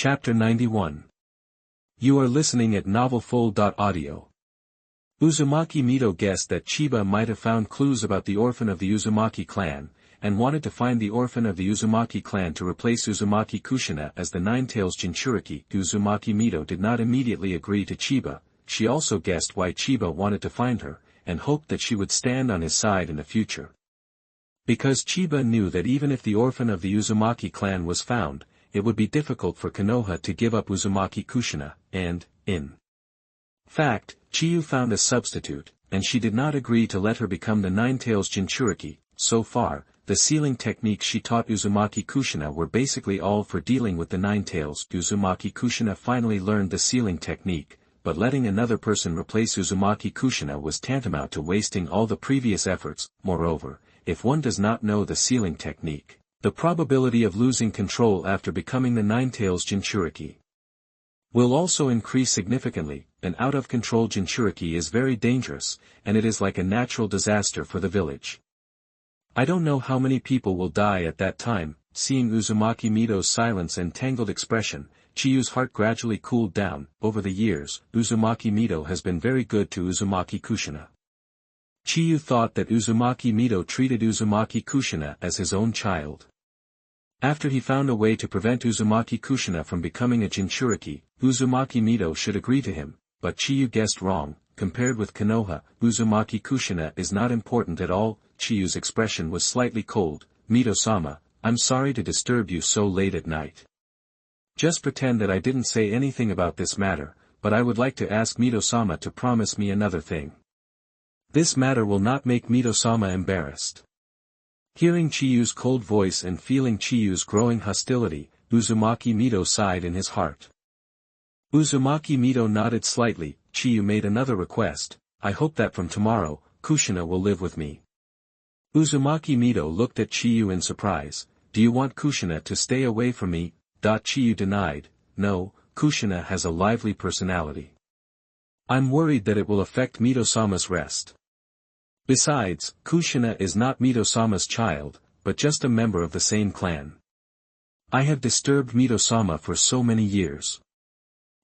Chapter 91. You are listening at novelfull.audio. Uzumaki Mito guessed that Chiba might have found clues about the orphan of the Uzumaki clan, and wanted to find the orphan of the Uzumaki clan to replace Uzumaki Kushina as the Nine-Tails Jinchuriki. Uzumaki Mito did not immediately agree to Chiba. She also guessed why Chiba wanted to find her, and hoped that she would stand on his side in the future. Because Chiba knew that even if the orphan of the Uzumaki clan was found, it would be difficult for Konoha to give up Uzumaki Kushina, and, in fact, Chiyu found a substitute, and she did not agree to let her become the Nine-Tails Jinchuriki. So far, the sealing techniques she taught Uzumaki Kushina were basically all for dealing with the Nine-Tails. Uzumaki Kushina finally learned the sealing technique, but letting another person replace Uzumaki Kushina was tantamount to wasting all the previous efforts. Moreover, if one does not know the sealing technique, the probability of losing control after becoming the Nine-Tails Jinchuriki will also increase significantly. An out-of-control Jinchuriki is very dangerous, and it is like a natural disaster for the village. I don't know how many people will die at that time. Seeing Uzumaki Mito's silence and tangled expression, Chiyu's heart gradually cooled down. Over the years, Uzumaki Mito has been very good to Uzumaki Kushina. Chiyu thought that Uzumaki Mito treated Uzumaki Kushina as his own child. After he found a way to prevent Uzumaki Kushina from becoming a Jinchuriki, Uzumaki Mito should agree to him, but Chiyu guessed wrong. Compared with Konoha, Uzumaki Kushina is not important at all. Chiyu's expression was slightly cold. Mito-sama, I'm sorry to disturb you so late at night. Just pretend that I didn't say anything about this matter, but I would like to ask Mito-sama to promise me another thing. This matter will not make Mito-sama embarrassed. Hearing Chiyu's cold voice and feeling Chiyu's growing hostility, Uzumaki Mito sighed in his heart. Uzumaki Mito nodded slightly. Chiyu made another request. I hope that from tomorrow, Kushina will live with me. Uzumaki Mito looked at Chiyu in surprise. Do you want Kushina to stay away from me? Chiyu denied. No, Kushina has a lively personality. I'm worried that it will affect Mito-sama's rest. Besides, Kushina is not Mito-sama's child, but just a member of the same clan. I have disturbed Mito-sama for so many years.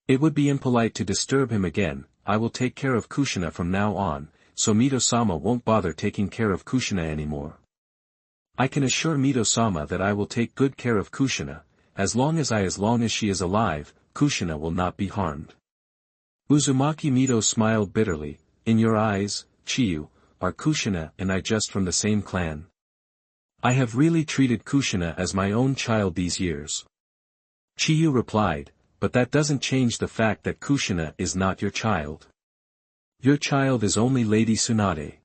It would be impolite to disturb him again. I will take care of Kushina from now on, so Mito-sama won't bother taking care of Kushina anymore. I can assure Mito-sama that I will take good care of Kushina. As long as she is alive, Kushina will not be harmed. Uzumaki Mito smiled bitterly. In your eyes, Chiyu, are Kushina and I just from the same clan? I have really treated Kushina as my own child these years. Chiyu replied, but that doesn't change the fact that Kushina is not your child. Your child is only Lady Tsunade.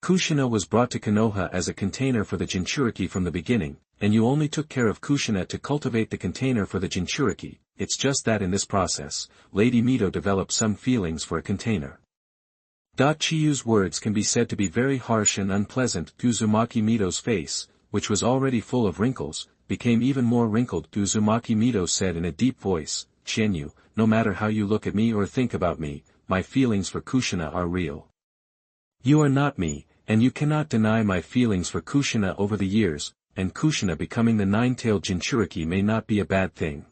Kushina was brought to Konoha as a container for the Jinchuriki from the beginning, and you only took care of Kushina to cultivate the container for the Jinchuriki. It's just that in this process, Lady Mito developed some feelings for a container. Chiyu's words can be said to be very harsh and unpleasant. Uzumaki Mito's face, which was already full of wrinkles, became even more wrinkled. Uzumaki Mito said in a deep voice, Chienyu, no matter how you look at me or think about me, my feelings for Kushina are real. You are not me, and you cannot deny my feelings for Kushina over the years, and Kushina becoming the Nine-Tailed Jinchuriki may not be a bad thing.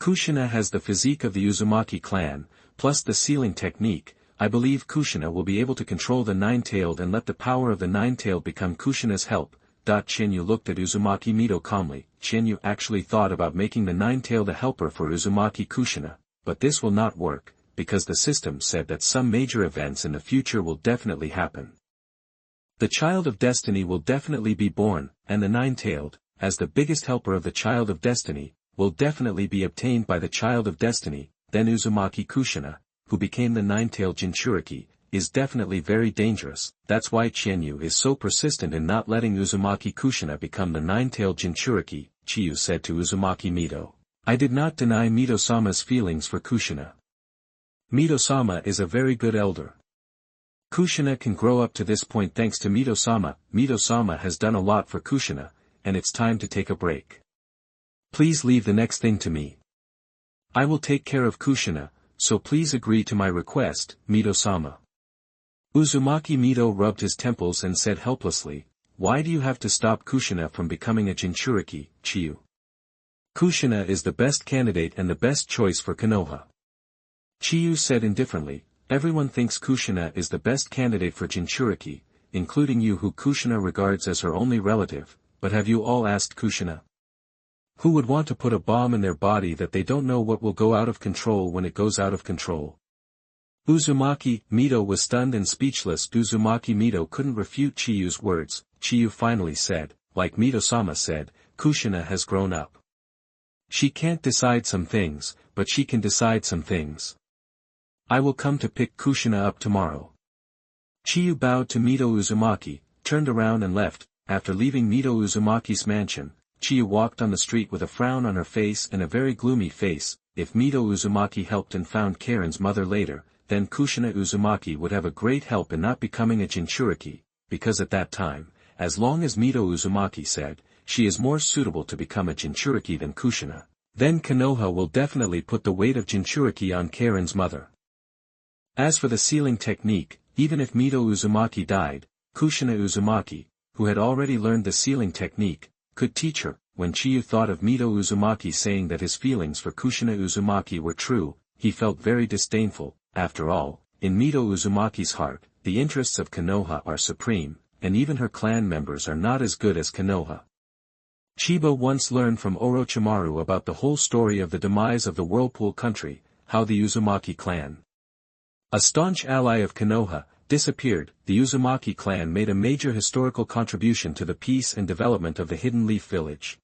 Kushina has the physique of the Uzumaki clan, plus the sealing technique. I believe Kushina will be able to control the Nine-Tailed and let the power of the Nine-Tailed become Kushina's help. Chienyu looked at Uzumaki Mito calmly. Chienyu actually thought about making the Nine-Tailed a helper for Uzumaki Kushina, but this will not work, because the system said that some major events in the future will definitely happen. The Child of Destiny will definitely be born, and the Nine-Tailed, as the biggest helper of the Child of Destiny, will definitely be obtained by the Child of Destiny. Then Uzumaki Kushina, who became the Nine-Tailed Jinchuriki, is definitely very dangerous. That's why Chienyu is so persistent in not letting Uzumaki Kushina become the Nine-Tailed Jinchuriki. Chiyu said to Uzumaki Mito, I did not deny Mito-sama's feelings for Kushina. Mito-sama is a very good elder. Kushina can grow up to this point thanks to Mito-sama. Mito-sama has done a lot for Kushina, and it's time to take a break. Please leave the next thing to me. I will take care of Kushina, so please agree to my request, Mito-sama. Uzumaki Mito rubbed his temples and said helplessly, why do you have to stop Kushina from becoming a Jinchuriki, Chiyu? Kushina is the best candidate and the best choice for Konoha. Chiyu said indifferently, everyone thinks Kushina is the best candidate for Jinchuriki, including you who Kushina regards as her only relative, but have you all asked Kushina? Who would want to put a bomb in their body that they don't know what will go out of control when it goes out of control? Uzumaki Mito was stunned and speechless. Uzumaki Mito couldn't refute Chiyu's words. Chiyu finally said, like Mito-sama said, Kushina has grown up. She can't decide some things, but she can decide some things. I will come to pick Kushina up tomorrow. Chiyu bowed to Mito Uzumaki, turned around and left. After leaving Mito Uzumaki's mansion, Chiyu walked on the street with a frown on her face and a very gloomy face. If Mito Uzumaki helped and found Karen's mother later, then Kushina Uzumaki would have a great help in not becoming a Jinchuriki, because at that time, as long as Mito Uzumaki said, she is more suitable to become a Jinchuriki than Kushina, then Konoha will definitely put the weight of Jinchuriki on Karen's mother. As for the sealing technique, even if Mito Uzumaki died, Kushina Uzumaki, who had already learned the sealing technique, could teach her. When Chiyu thought of Mito Uzumaki saying that his feelings for Kushina Uzumaki were true, he felt very disdainful. After all, in Mito Uzumaki's heart, the interests of Konoha are supreme, and even her clan members are not as good as Konoha. Chiba once learned from Orochimaru about the whole story of the demise of the Whirlpool country, how the Uzumaki clan, a staunch ally of Konoha, disappeared. The Uzumaki clan made a major historical contribution to the peace and development of the Hidden Leaf village.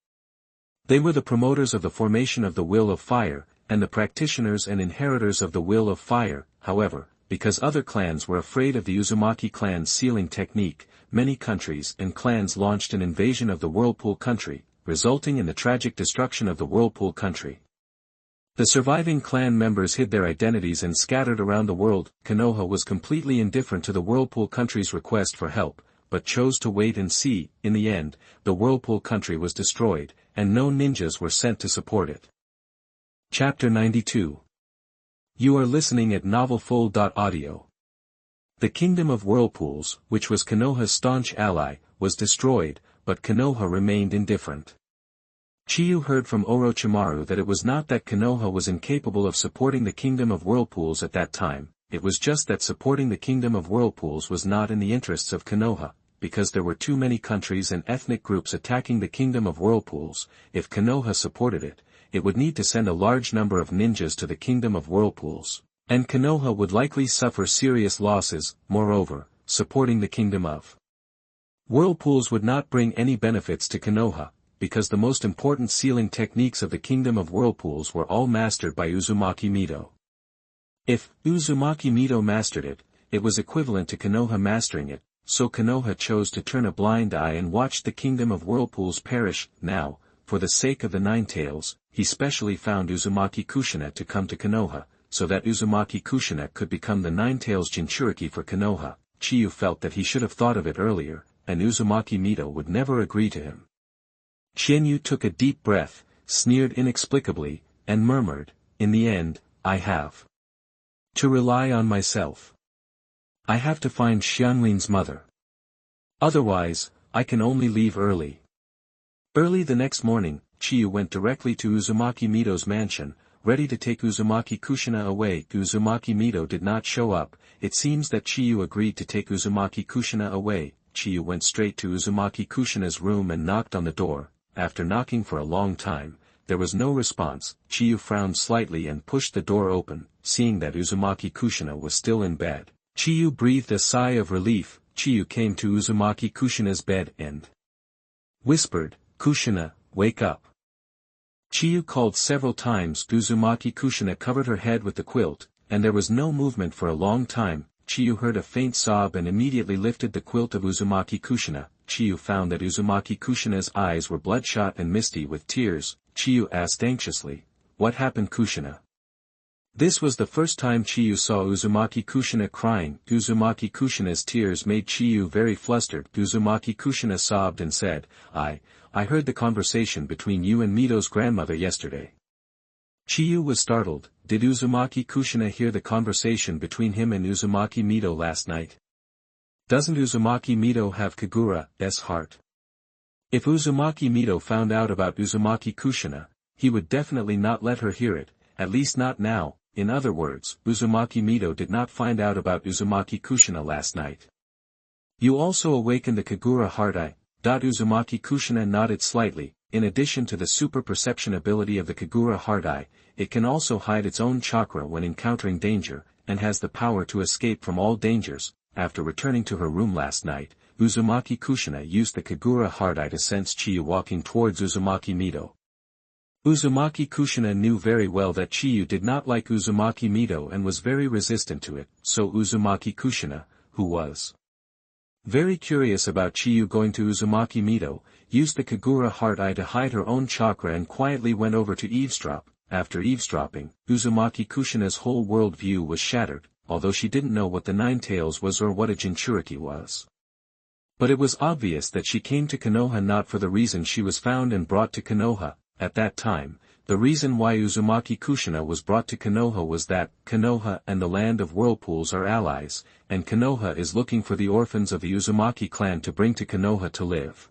They were the promoters of the formation of the Will of Fire, and the practitioners and inheritors of the Will of Fire. However, because other clans were afraid of the Uzumaki clan's sealing technique, many countries and clans launched an invasion of the Whirlpool country, resulting in the tragic destruction of the Whirlpool country. The surviving clan members hid their identities and scattered around the world. Konoha was completely indifferent to the Whirlpool country's request for help, but chose to wait and see. In the end, the Whirlpool country was destroyed, and no ninjas were sent to support it. Chapter 92. You are listening at novelfull.audio. The Kingdom of Whirlpools, which was Konoha's staunch ally, was destroyed, but Konoha remained indifferent. Chiyu heard from Orochimaru that it was not that Konoha was incapable of supporting the Kingdom of Whirlpools at that time, it was just that supporting the Kingdom of Whirlpools was not in the interests of Konoha, because there were too many countries and ethnic groups attacking the Kingdom of Whirlpools. If Konoha supported it, it would need to send a large number of ninjas to the Kingdom of Whirlpools, and Konoha would likely suffer serious losses. Moreover, supporting the Kingdom of Whirlpools would not bring any benefits to Konoha, because the most important sealing techniques of the Kingdom of Whirlpools were all mastered by Uzumaki Mito. If Uzumaki Mito mastered it, it was equivalent to Konoha mastering it, so Konoha chose to turn a blind eye and watch the Kingdom of Whirlpools perish. Now, for the sake of the Nine Tails, he specially found Uzumaki Kushina to come to Konoha, so that Uzumaki Kushina could become the Nine Tails Jinchuriki for Konoha. Chiyu felt that he should have thought of it earlier, and Uzumaki Mito would never agree to him. Qianyu took a deep breath, sneered inexplicably, and murmured, "In the end, I have to rely on myself. I have to find Xianlin's mother. Otherwise, I can only leave early." Early the next morning, Chiyu went directly to Uzumaki Mito's mansion, ready to take Uzumaki Kushina away. Uzumaki Mito did not show up. It seems that Chiyu agreed to take Uzumaki Kushina away. Chiyu went straight to Uzumaki Kushina's room and knocked on the door. After knocking for a long time, there was no response. Chiyu frowned slightly and pushed the door open. Seeing that Uzumaki Kushina was still in bed, Chiyu breathed a sigh of relief. Chiyu came to Uzumaki Kushina's bed and whispered, "Kushina, wake up." Chiyu called several times. Uzumaki Kushina covered her head with the quilt, and there was no movement for a long time. Chiyu heard a faint sob and immediately lifted the quilt of Uzumaki Kushina. Chiyu found that Uzumaki Kushina's eyes were bloodshot and misty with tears. Chiyu asked anxiously, "What happened, Kushina?" This was the first time Chiyu saw Uzumaki Kushina crying. Uzumaki Kushina's tears made Chiyu very flustered. Uzumaki Kushina sobbed and said, I heard the conversation between you and Mito's grandmother yesterday." Chiyu was startled. Did Uzumaki Kushina hear the conversation between him and Uzumaki Mito last night? Doesn't Uzumaki Mito have Kagura's heart? If Uzumaki Mito found out about Uzumaki Kushina, he would definitely not let her hear it, at least not now. In other words, Uzumaki Mito did not find out about Uzumaki Kushina last night. You also awakened the Kagura Heart Eye. Uzumaki Kushina nodded slightly. In addition to the super perception ability of the Kagura Heart Eye, it can also hide its own chakra when encountering danger, and has the power to escape from all dangers. After returning to her room last night, Uzumaki Kushina used the Kagura Heart Eye to sense Chiyu walking towards Uzumaki Mito. Uzumaki Kushina knew very well that Chiyu did not like Uzumaki Mito and was very resistant to it, so Uzumaki Kushina, who was very curious about Chiyu going to Uzumaki Mito, used the Kagura Heart Eye to hide her own chakra and quietly went over to eavesdrop. After eavesdropping, Uzumaki Kushina's whole world view was shattered, although she didn't know what the Nine Tails was or what a Jinchuriki was. But it was obvious that she came to Konoha not for the reason she was found and brought to Konoha. At that time, the reason why Uzumaki Kushina was brought to Konoha was that Konoha and the Land of Whirlpools are allies, and Konoha is looking for the orphans of the Uzumaki clan to bring to Konoha to live.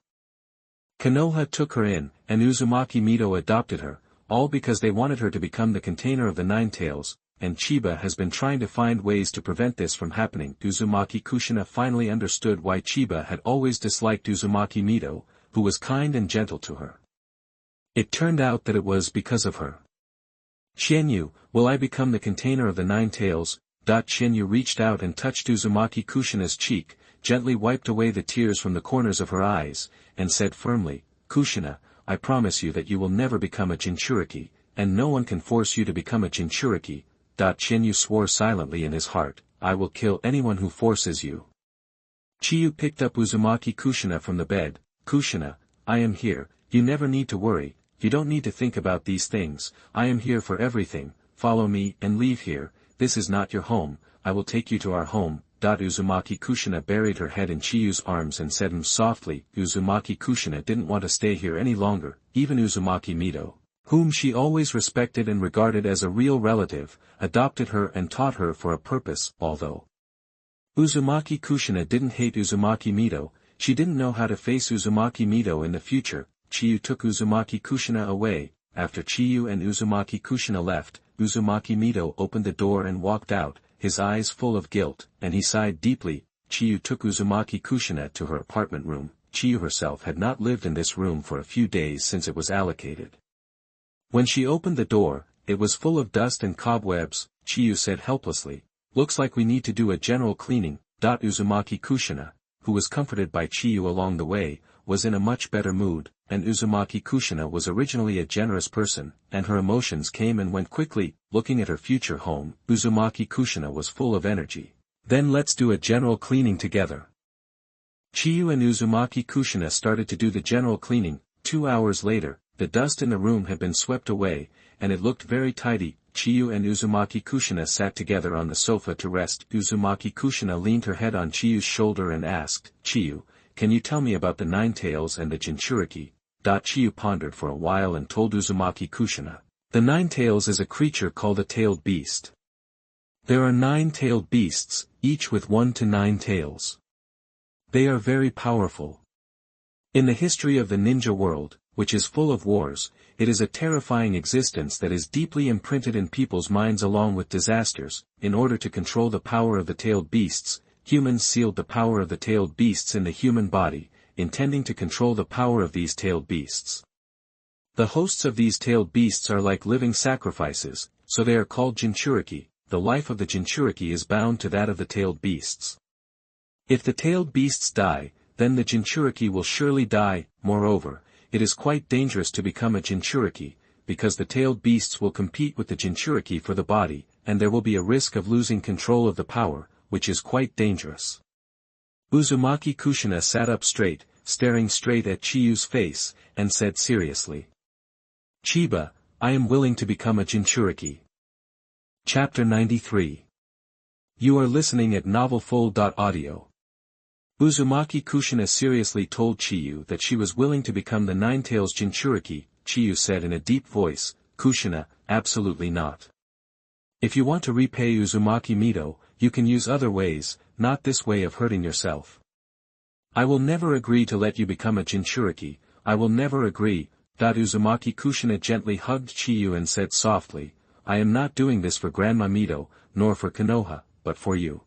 Konoha took her in, and Uzumaki Mito adopted her, all because they wanted her to become the container of the Nine Tails, and Chiba has been trying to find ways to prevent this from happening. Uzumaki Kushina finally understood why Chiba had always disliked Uzumaki Mito, who was kind and gentle to her. It turned out that it was because of her. Xianyu, will I become the container of the Nine Tails? Xianyu reached out and touched Uzumaki Kushina's cheek, gently wiped away the tears from the corners of her eyes, and said firmly, Kushina, I promise you that you will never become a Jinchuriki, and no one can force you to become a Jinchuriki. Xianyu swore silently in his heart, I will kill anyone who forces you. Chiyu picked up Uzumaki Kushina from the bed. Kushina, I am here, you never need to worry. You don't need to think about these things, I am here for everything, follow me and leave here, this is not your home, I will take you to our home. Uzumaki Kushina buried her head in Chiyu's arms and said softly. Uzumaki Kushina didn't want to stay here any longer. Even Uzumaki Mito, whom she always respected and regarded as a real relative, adopted her and taught her for a purpose. Although Uzumaki Kushina didn't hate Uzumaki Mito, she didn't know how to face Uzumaki Mito in the future. Chiyu took Uzumaki Kushina away. After Chiyu and Uzumaki Kushina left, Uzumaki Mito opened the door and walked out, his eyes full of guilt, and he sighed deeply. Chiyu took Uzumaki Kushina to her apartment room. Chiyu herself had not lived in this room for a few days since it was allocated. When she opened the door, it was full of dust and cobwebs. Chiyu said helplessly, looks like we need to do a general cleaning. Uzumaki Kushina, who was comforted by Chiyu along the way, was in a much better mood, and Uzumaki Kushina was originally a generous person, and her emotions came and went quickly. Looking at her future home, Uzumaki Kushina was full of energy. Then let's do a general cleaning together. Chiyu and Uzumaki Kushina started to do the general cleaning. 2 hours later, the dust in the room had been swept away, and it looked very tidy. Chiyu and Uzumaki Kushina sat together on the sofa to rest. Uzumaki Kushina leaned her head on Chiyu's shoulder and asked, Chiyu, can you tell me about the Nine Tails and the Jinchuriki? Chiyu pondered for a while and told Uzumaki Kushina. The Nine Tails is a creature called a tailed beast. There are 9 tailed beasts, each with 1 to 9 tails. They are very powerful. In the history of the ninja world, which is full of wars, it is a terrifying existence that is deeply imprinted in people's minds along with disasters. In order to control the power of the tailed beasts, humans sealed the power of the tailed beasts in the human body, intending to control the power of these tailed beasts. The hosts of these tailed beasts are like living sacrifices, so they are called Jinchuriki. The life of the Jinchuriki is bound to that of the tailed beasts. If the tailed beasts die, then the Jinchuriki will surely die. Moreover, it is quite dangerous to become a Jinchuriki, because the tailed beasts will compete with the Jinchuriki for the body, and there will be a risk of losing control of the power, which is quite dangerous. Uzumaki Kushina sat up straight, staring straight at Chiyu's face, and said seriously. Chiba, I am willing to become a Jinchuriki. Chapter 93. You are listening at novelfull.audio. Uzumaki Kushina seriously told Chiyu that she was willing to become the Nine Tails Jinchuriki. Chiyu said in a deep voice, Kushina, absolutely not. If you want to repay Uzumaki Mito, you can use other ways, not this way of hurting yourself. I will never agree to let you become a Jinchuriki, I will never agree. Uzumaki Kushina gently hugged Chiyu and said softly, I am not doing this for Grandma Mito, nor for Konoha, but for you.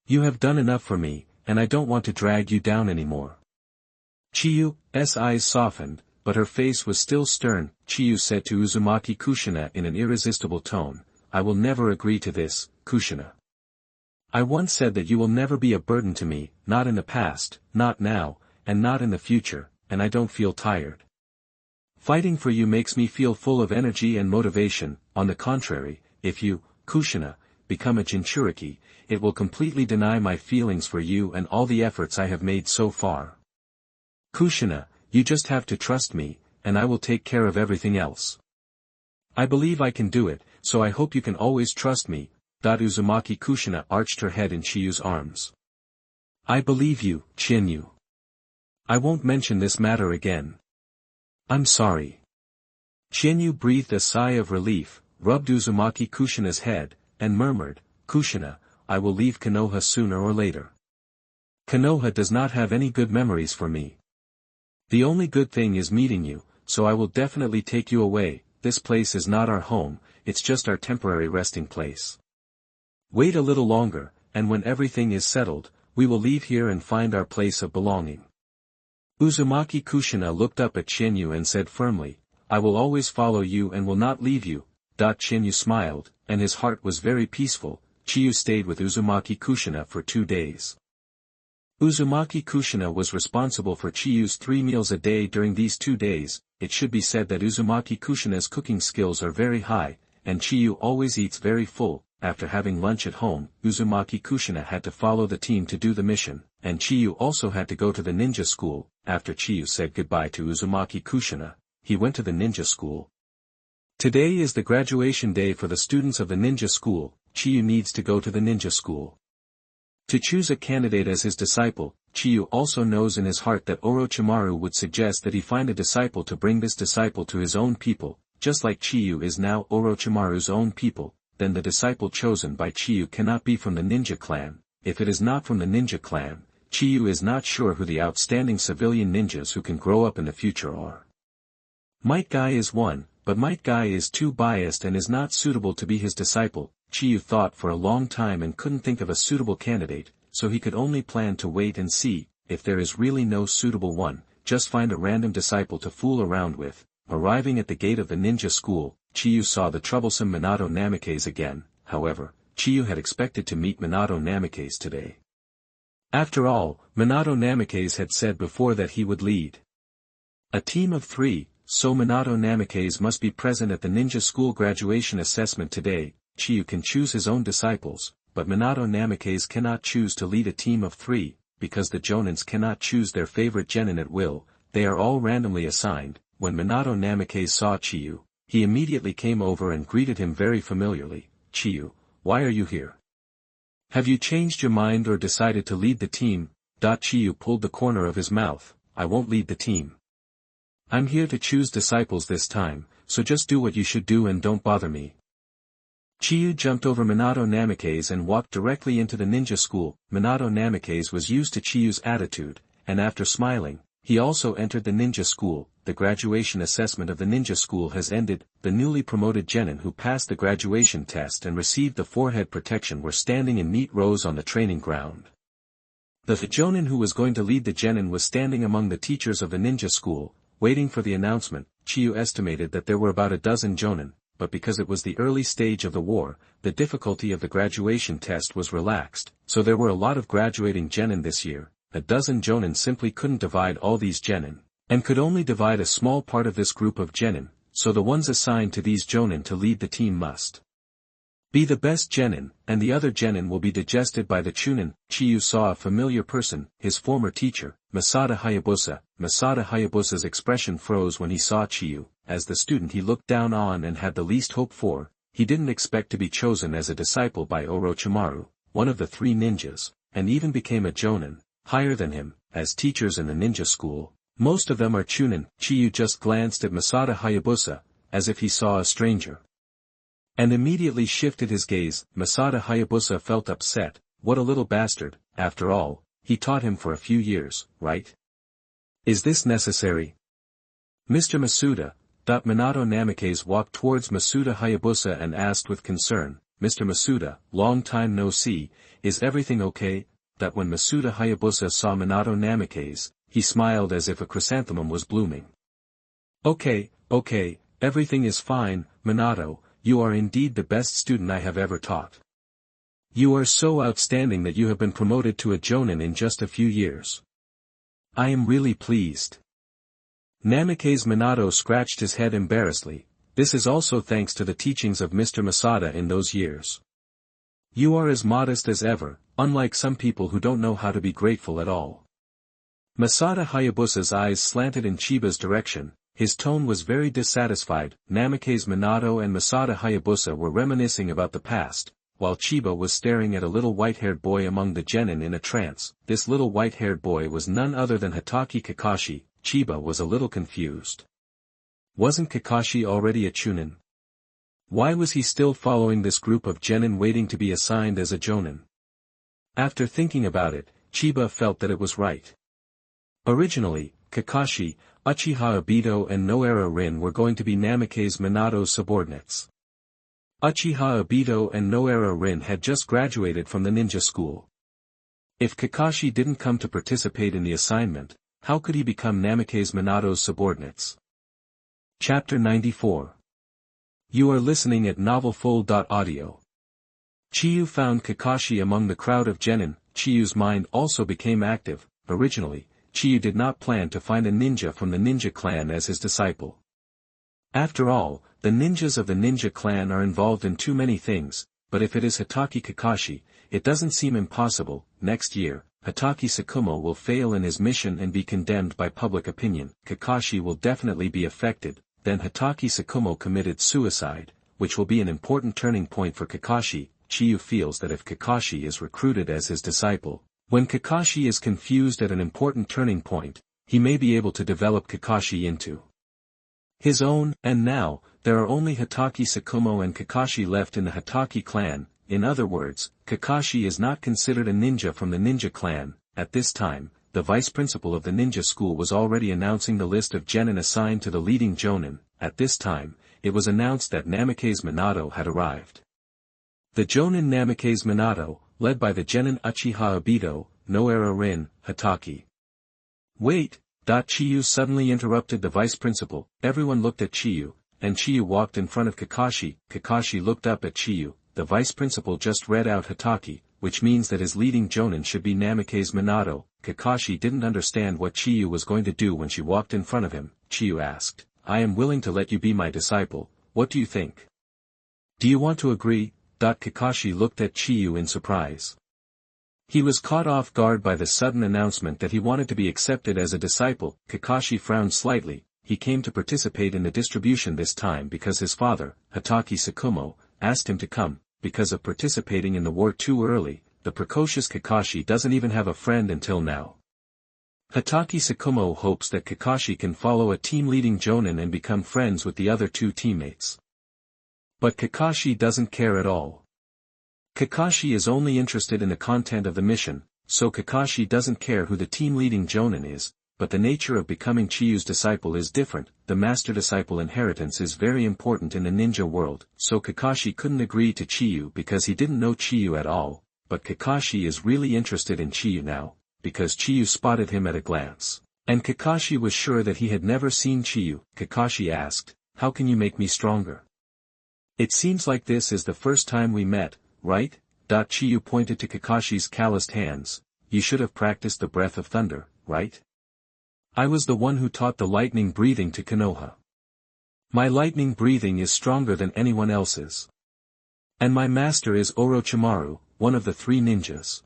You have done enough for me, and I don't want to drag you down anymore. Chiyu's eyes softened, but her face was still stern. Chiyu said to Uzumaki Kushina in an irresistible tone, I will never agree to this, Kushina. I once said that you will never be a burden to me, not in the past, not now, and not in the future, and I don't feel tired. Fighting for you makes me feel full of energy and motivation. On the contrary, if you, Kushina, become a Jinchuriki, it will completely deny my feelings for you and all the efforts I have made so far. Kushina, you just have to trust me, and I will take care of everything else. I believe I can do it, so I hope you can always trust me. Uzumaki Kushina arched her head in Chiyu's arms. I believe you, Chinyu. I won't mention this matter again. I'm sorry. Chinyu breathed a sigh of relief, rubbed Uzumaki Kushina's head, and murmured, Kushina, I will leave Konoha sooner or later. Konoha does not have any good memories for me. The only good thing is meeting you, so I will definitely take you away. This place is not our home, it's just our temporary resting place. Wait a little longer, and when everything is settled, we will leave here and find our place of belonging. Uzumaki Kushina looked up at Chinyu and said firmly, I will always follow you and will not leave you. Chinyu smiled, and his heart was very peaceful. Chiyu stayed with Uzumaki Kushina for 2 days. Uzumaki Kushina was responsible for Chiyu's 3 meals a day during these 2 days. It should be said that Uzumaki Kushina's cooking skills are very high, and Chiyu always eats very full. After having lunch at home, Uzumaki Kushina had to follow the team to do the mission, and Chiyu also had to go to the ninja school. After Chiyu said goodbye to Uzumaki Kushina, he went to the ninja school. Today is the graduation day for the students of the ninja school. Chiyu needs to go to the ninja school. To choose a candidate as his disciple, Chiyu also knows in his heart that Orochimaru would suggest that he find a disciple to bring this disciple to his own people, just like Chiyu is now Orochimaru's own people. Then the disciple chosen by Chiyu cannot be from the ninja clan. If it is not from the ninja clan, Chiyu is not sure who the outstanding civilian ninjas who can grow up in the future are. Might Guy is one, but Might Guy is too biased and is not suitable to be his disciple. Chiyu thought for a long time and couldn't think of a suitable candidate, so he could only plan to wait and see. If there is really no suitable one, just find a random disciple to fool around with. Arriving at the gate of the ninja school, Chiyu saw the troublesome Minato Namikaze again. However, Chiyu had expected to meet Minato Namikaze today. After all, Minato Namikaze had said before that he would lead a team of 3, so Minato Namikaze must be present at the ninja school graduation assessment today. Chiyu can choose his own disciples, but Minato Namikaze cannot choose to lead a team of 3, because the Jonins cannot choose their favorite genin at will. They are all randomly assigned. When Minato Namikaze saw Chiyu, he immediately came over and greeted him very familiarly. Chiyu, why are you here? Have you changed your mind or decided to lead the team? Chiyu pulled the corner of his mouth. I won't lead the team. I'm here to choose disciples this time, so just do what you should do and don't bother me. Chiyu jumped over Minato Namikaze and walked directly into the ninja school. Minato Namikaze was used to Chiyu's attitude, and after smiling, he also entered the ninja school. The graduation assessment of the ninja school has ended. The newly promoted genin who passed the graduation test and received the forehead protection were standing in neat rows on the training ground. The jonin who was going to lead the genin was standing among the teachers of the ninja school, waiting for the announcement. Chiyu estimated that there were about a dozen jonin, but because it was the early stage of the war, the difficulty of the graduation test was relaxed, so there were a lot of graduating genin this year. A dozen jonin simply couldn't divide all these genin, and could only divide a small part of this group of genin, so the ones assigned to these jonin to lead the team must be the best genin, and the other genin will be digested by the chunin. Chiyu saw a familiar person, his former teacher, Masada Hayabusa. Masada Hayabusa's expression froze when he saw Chiyu. As the student he looked down on and had the least hope for, he didn't expect to be chosen as a disciple by Orochimaru, one of the 3 ninjas, and even became a jonin, higher than him, as teachers in the ninja school. Most of them are chunin. Chiyu just glanced at Masada Hayabusa, as if he saw a stranger, and immediately shifted his gaze. Masada Hayabusa felt upset. What a little bastard. After all, he taught him for a few years, right? Is this necessary? Mr. Masuda. Minato Namikaze walked towards Masuda Hayabusa and asked with concern, Mr. Masuda, long time no see, is everything okay? When Masuda Hayabusa saw Minato Namikaze, he smiled as if a chrysanthemum was blooming. Okay, everything is fine, Minato, you are indeed the best student I have ever taught. You are so outstanding that you have been promoted to a jonin in just a few years. I am really pleased. Namikaze Minato scratched his head embarrassedly. This is also thanks to the teachings of Mr. Masada in those years. You are as modest as ever, unlike some people who don't know how to be grateful at all. Masada Hayabusa's eyes slanted in Chiba's direction, his tone was very dissatisfied. Namikaze Minato and Masada Hayabusa were reminiscing about the past, while Chiba was staring at a little white-haired boy among the genin in a trance. This little white-haired boy was none other than Hatake Kakashi. Chiba was a little confused. Wasn't Kakashi already a chunin? Why was he still following this group of genin waiting to be assigned as a jonin? After thinking about it, Chiba felt that it was right. Originally, Kakashi, Uchiha Obito and Noara Rin were going to be Namikaze Minato's subordinates. Uchiha Obito and Noara Rin had just graduated from the ninja school. If Kakashi didn't come to participate in the assignment, how could he become Namikaze Minato's subordinates? Chapter 94. You are listening at novelfull.audio. Chiyu found Kakashi among the crowd of genin. Chiyu's mind also became active. Originally, Chiyu did not plan to find a ninja from the ninja clan as his disciple. After all, the ninjas of the ninja clan are involved in too many things, but if it is Hatake Kakashi, it doesn't seem impossible. Next year, Hatake Sakumo will fail in his mission and be condemned by public opinion. Kakashi will definitely be affected. Then Hatake Sakumo committed suicide, which will be an important turning point for Kakashi. Chiyu feels that if Kakashi is recruited as his disciple, when Kakashi is confused at an important turning point, he may be able to develop Kakashi into his own. And now, there are only Hatake Sakumo and Kakashi left in the Hatake clan. In other words, Kakashi is not considered a ninja from the ninja clan. At this time, the vice principal of the ninja school was already announcing the list of genin assigned to the leading jonin. At this time, it was announced that Namikaze Minato had arrived. The jonin Namikaze Minato, led by the genin Uchiha Obito, Noara Rin, Hatake. Wait! Chiyu suddenly interrupted the vice principal. Everyone looked at Chiyu, and Chiyu walked in front of Kakashi. Kakashi looked up at Chiyu. The vice principal just read out Hatake, which means that his leading jonin should be Namikaze Minato. Kakashi didn't understand what Chiyu was going to do when she walked in front of him. Chiyu asked, I am willing to let you be my disciple, what do you think? Do you want to agree? Kakashi looked at Chiyu in surprise. He was caught off guard by the sudden announcement that he wanted to be accepted as a disciple. Kakashi frowned slightly. He came to participate in the distribution this time because his father, Hatake Sakumo, asked him to come. Because of participating in the war too early, the precocious Kakashi doesn't even have a friend until now. Hatake Sakumo hopes that Kakashi can follow a team-leading jonin and become friends with the other two teammates. But Kakashi doesn't care at all. Kakashi is only interested in the content of the mission, so Kakashi doesn't care who the team-leading jonin is, but the nature of becoming Chiyu's disciple is different. The master-disciple inheritance is very important in the ninja world, so Kakashi couldn't agree to Chiyu because he didn't know Chiyu at all, but Kakashi is really interested in Chiyu now, because Chiyu spotted him at a glance. And Kakashi was sure that he had never seen Chiyu. Kakashi asked, how can you make me stronger? It seems like this is the first time we met, right? Chiyu pointed to Kakashi's calloused hands. You should have practiced the breath of thunder, right? I was the one who taught the lightning breathing to Konoha. My lightning breathing is stronger than anyone else's. And my master is Orochimaru, one of the three ninjas.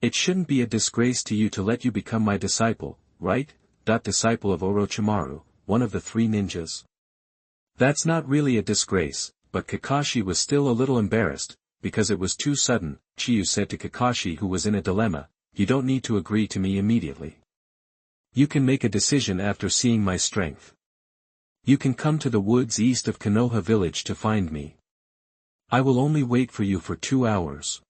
It shouldn't be a disgrace to you to let you become my disciple, right? Disciple of Orochimaru, one of the three ninjas. That's not really a disgrace, but Kakashi was still a little embarrassed, because it was too sudden. Chiyu said to Kakashi, who was in a dilemma, you don't need to agree to me immediately. You can make a decision after seeing my strength. You can come to the woods east of Konoha village to find me. I will only wait for you for 2 hours.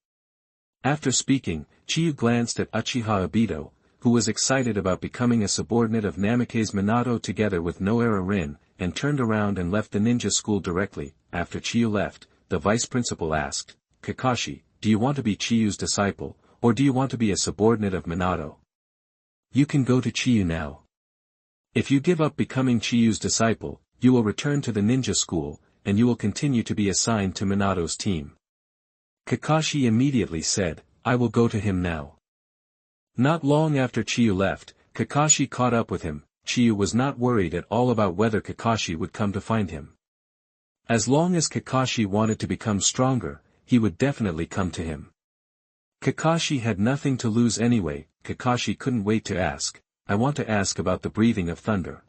After speaking, Chiyu glanced at Uchiha Obito, who was excited about becoming a subordinate of Namikaze Minato together with Noera Rin, and turned around and left the ninja school directly. After Chiyu left, the vice principal asked, "Kakashi, do you want to be Chiyu's disciple, or do you want to be a subordinate of Minato? You can go to Chiyu now. If you give up becoming Chiyu's disciple, you will return to the ninja school, and you will continue to be assigned to Minato's team." Kakashi immediately said, "I will go to him now." Not long after Chiyu left, Kakashi caught up with him. Chiyu was not worried at all about whether Kakashi would come to find him. As long as Kakashi wanted to become stronger, he would definitely come to him. Kakashi had nothing to lose anyway. Kakashi couldn't wait to ask, "I want to ask about the breathing of thunder.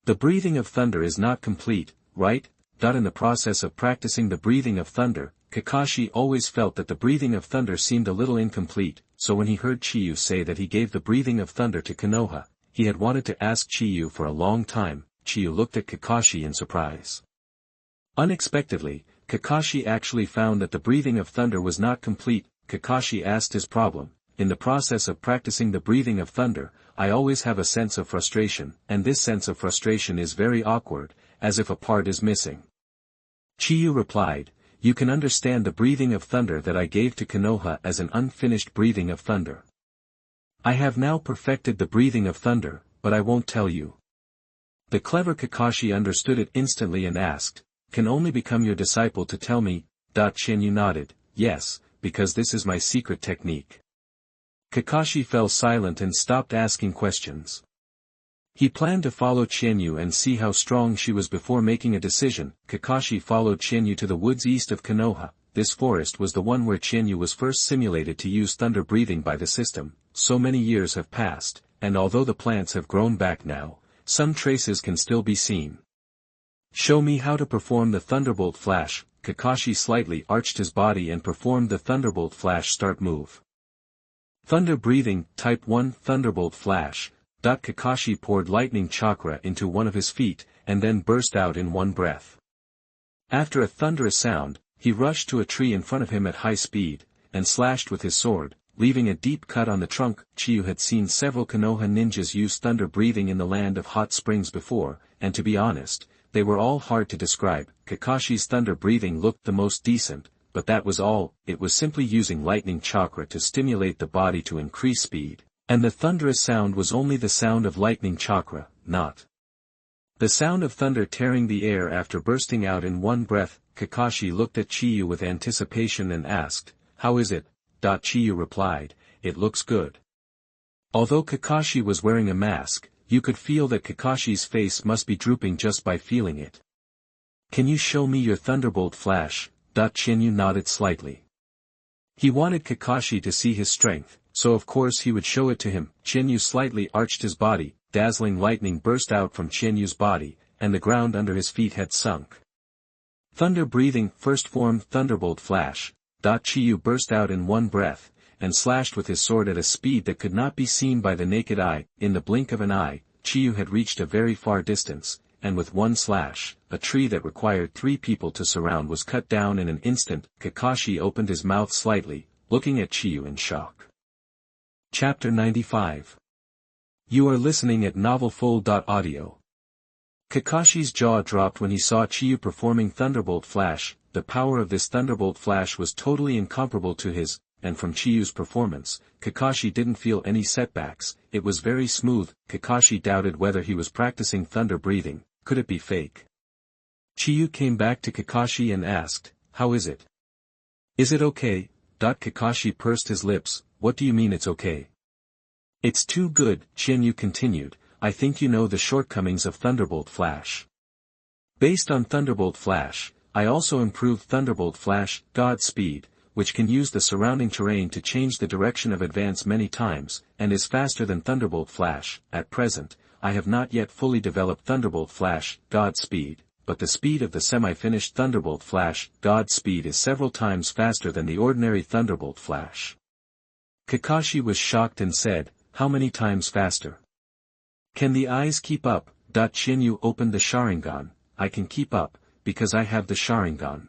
The breathing of thunder is not complete, right?" In the process of practicing the breathing of thunder, Kakashi always felt that the breathing of thunder seemed a little incomplete, so when he heard Chiyu say that he gave the breathing of thunder to Konoha, he had wanted to ask Chiyu for a long time. Chiyu looked at Kakashi in surprise. Unexpectedly, Kakashi actually found that the breathing of thunder was not complete. Kakashi asked his problem. "In the process of practicing the breathing of thunder, I always have a sense of frustration, and this sense of frustration is very awkward, as if a part is missing." Chiyu replied, "You can understand the breathing of thunder that I gave to Konoha as an unfinished breathing of thunder. I have now perfected the breathing of thunder, but I won't tell you." The clever Kakashi understood it instantly and asked, "Can only become your disciple to tell me?" Shinyu nodded, "Yes, because this is my secret technique." Kakashi fell silent and stopped asking questions. He planned to follow Shinyu and see how strong she was before making a decision. Kakashi followed Shinyu to the woods east of Konoha. This forest was the one where Shinyu was first simulated to use thunder breathing by the system. So many years have passed, and although the plants have grown back now, some traces can still be seen. "Show me how to perform the Thunderbolt Flash." Kakashi slightly arched his body and performed the Thunderbolt Flash start move. Thunder breathing, Type 1 Thunderbolt Flash. Kakashi poured lightning chakra into one of his feet, and then burst out in one breath. After a thunderous sound, he rushed to a tree in front of him at high speed, and slashed with his sword, leaving a deep cut on the trunk. Chiyu had seen several Konoha ninjas use thunder breathing in the land of hot springs before, and to be honest, they were all hard to describe. Kakashi's thunder breathing looked the most decent, but that was all. It was simply using lightning chakra to stimulate the body to increase speed, and the thunderous sound was only the sound of lightning chakra, not the sound of thunder tearing the air after bursting out in one breath. Kakashi looked at Chiyu with anticipation and asked, "How is it?" Chiyu replied, "It looks good." Although Kakashi was wearing a mask, you could feel that Kakashi's face must be drooping just by feeling it. "Can you show me your Thunderbolt Flash?" Shinyu nodded slightly. He wanted Kakashi to see his strength, so of course he would show it to him. Shinyu slightly arched his body, dazzling lightning burst out from Shinyu's body, and the ground under his feet had sunk. Thunder breathing, first form Thunderbolt Flash. Chiyu burst out in one breath, and slashed with his sword at a speed that could not be seen by the naked eye. In the blink of an eye, Chiyu had reached a very far distance, and with one slash, a tree that required 3 people to surround was cut down in an instant. Kakashi opened his mouth slightly, looking at Chiyu in shock. Chapter 95. You are listening at novelfull.audio. Kakashi's jaw dropped when he saw Chiyu performing Thunderbolt Flash. The power of this Thunderbolt Flash was totally incomparable to his, and from Chiyu's performance, Kakashi didn't feel any setbacks. It was very smooth. Kakashi doubted whether he was practicing thunder breathing. Could it be fake? Chiyu came back to Kakashi and asked, "How is it? Is it okay?" Kakashi pursed his lips. "What do you mean it's okay?" "It's too good," Shinyu continued. "I think you know the shortcomings of Thunderbolt Flash. Based on Thunderbolt Flash, I also improved Thunderbolt Flash, God Speed, which can use the surrounding terrain to change the direction of advance many times, and is faster than Thunderbolt Flash. At present, I have not yet fully developed Thunderbolt Flash, God Speed, but the speed of the semi-finished Thunderbolt Flash, God Speed is several times faster than the ordinary Thunderbolt Flash." Kakashi was shocked and said, "How many times faster? Can the eyes keep up?" Shinyu opened the Sharingan. "I can keep up, because I have the Sharingan."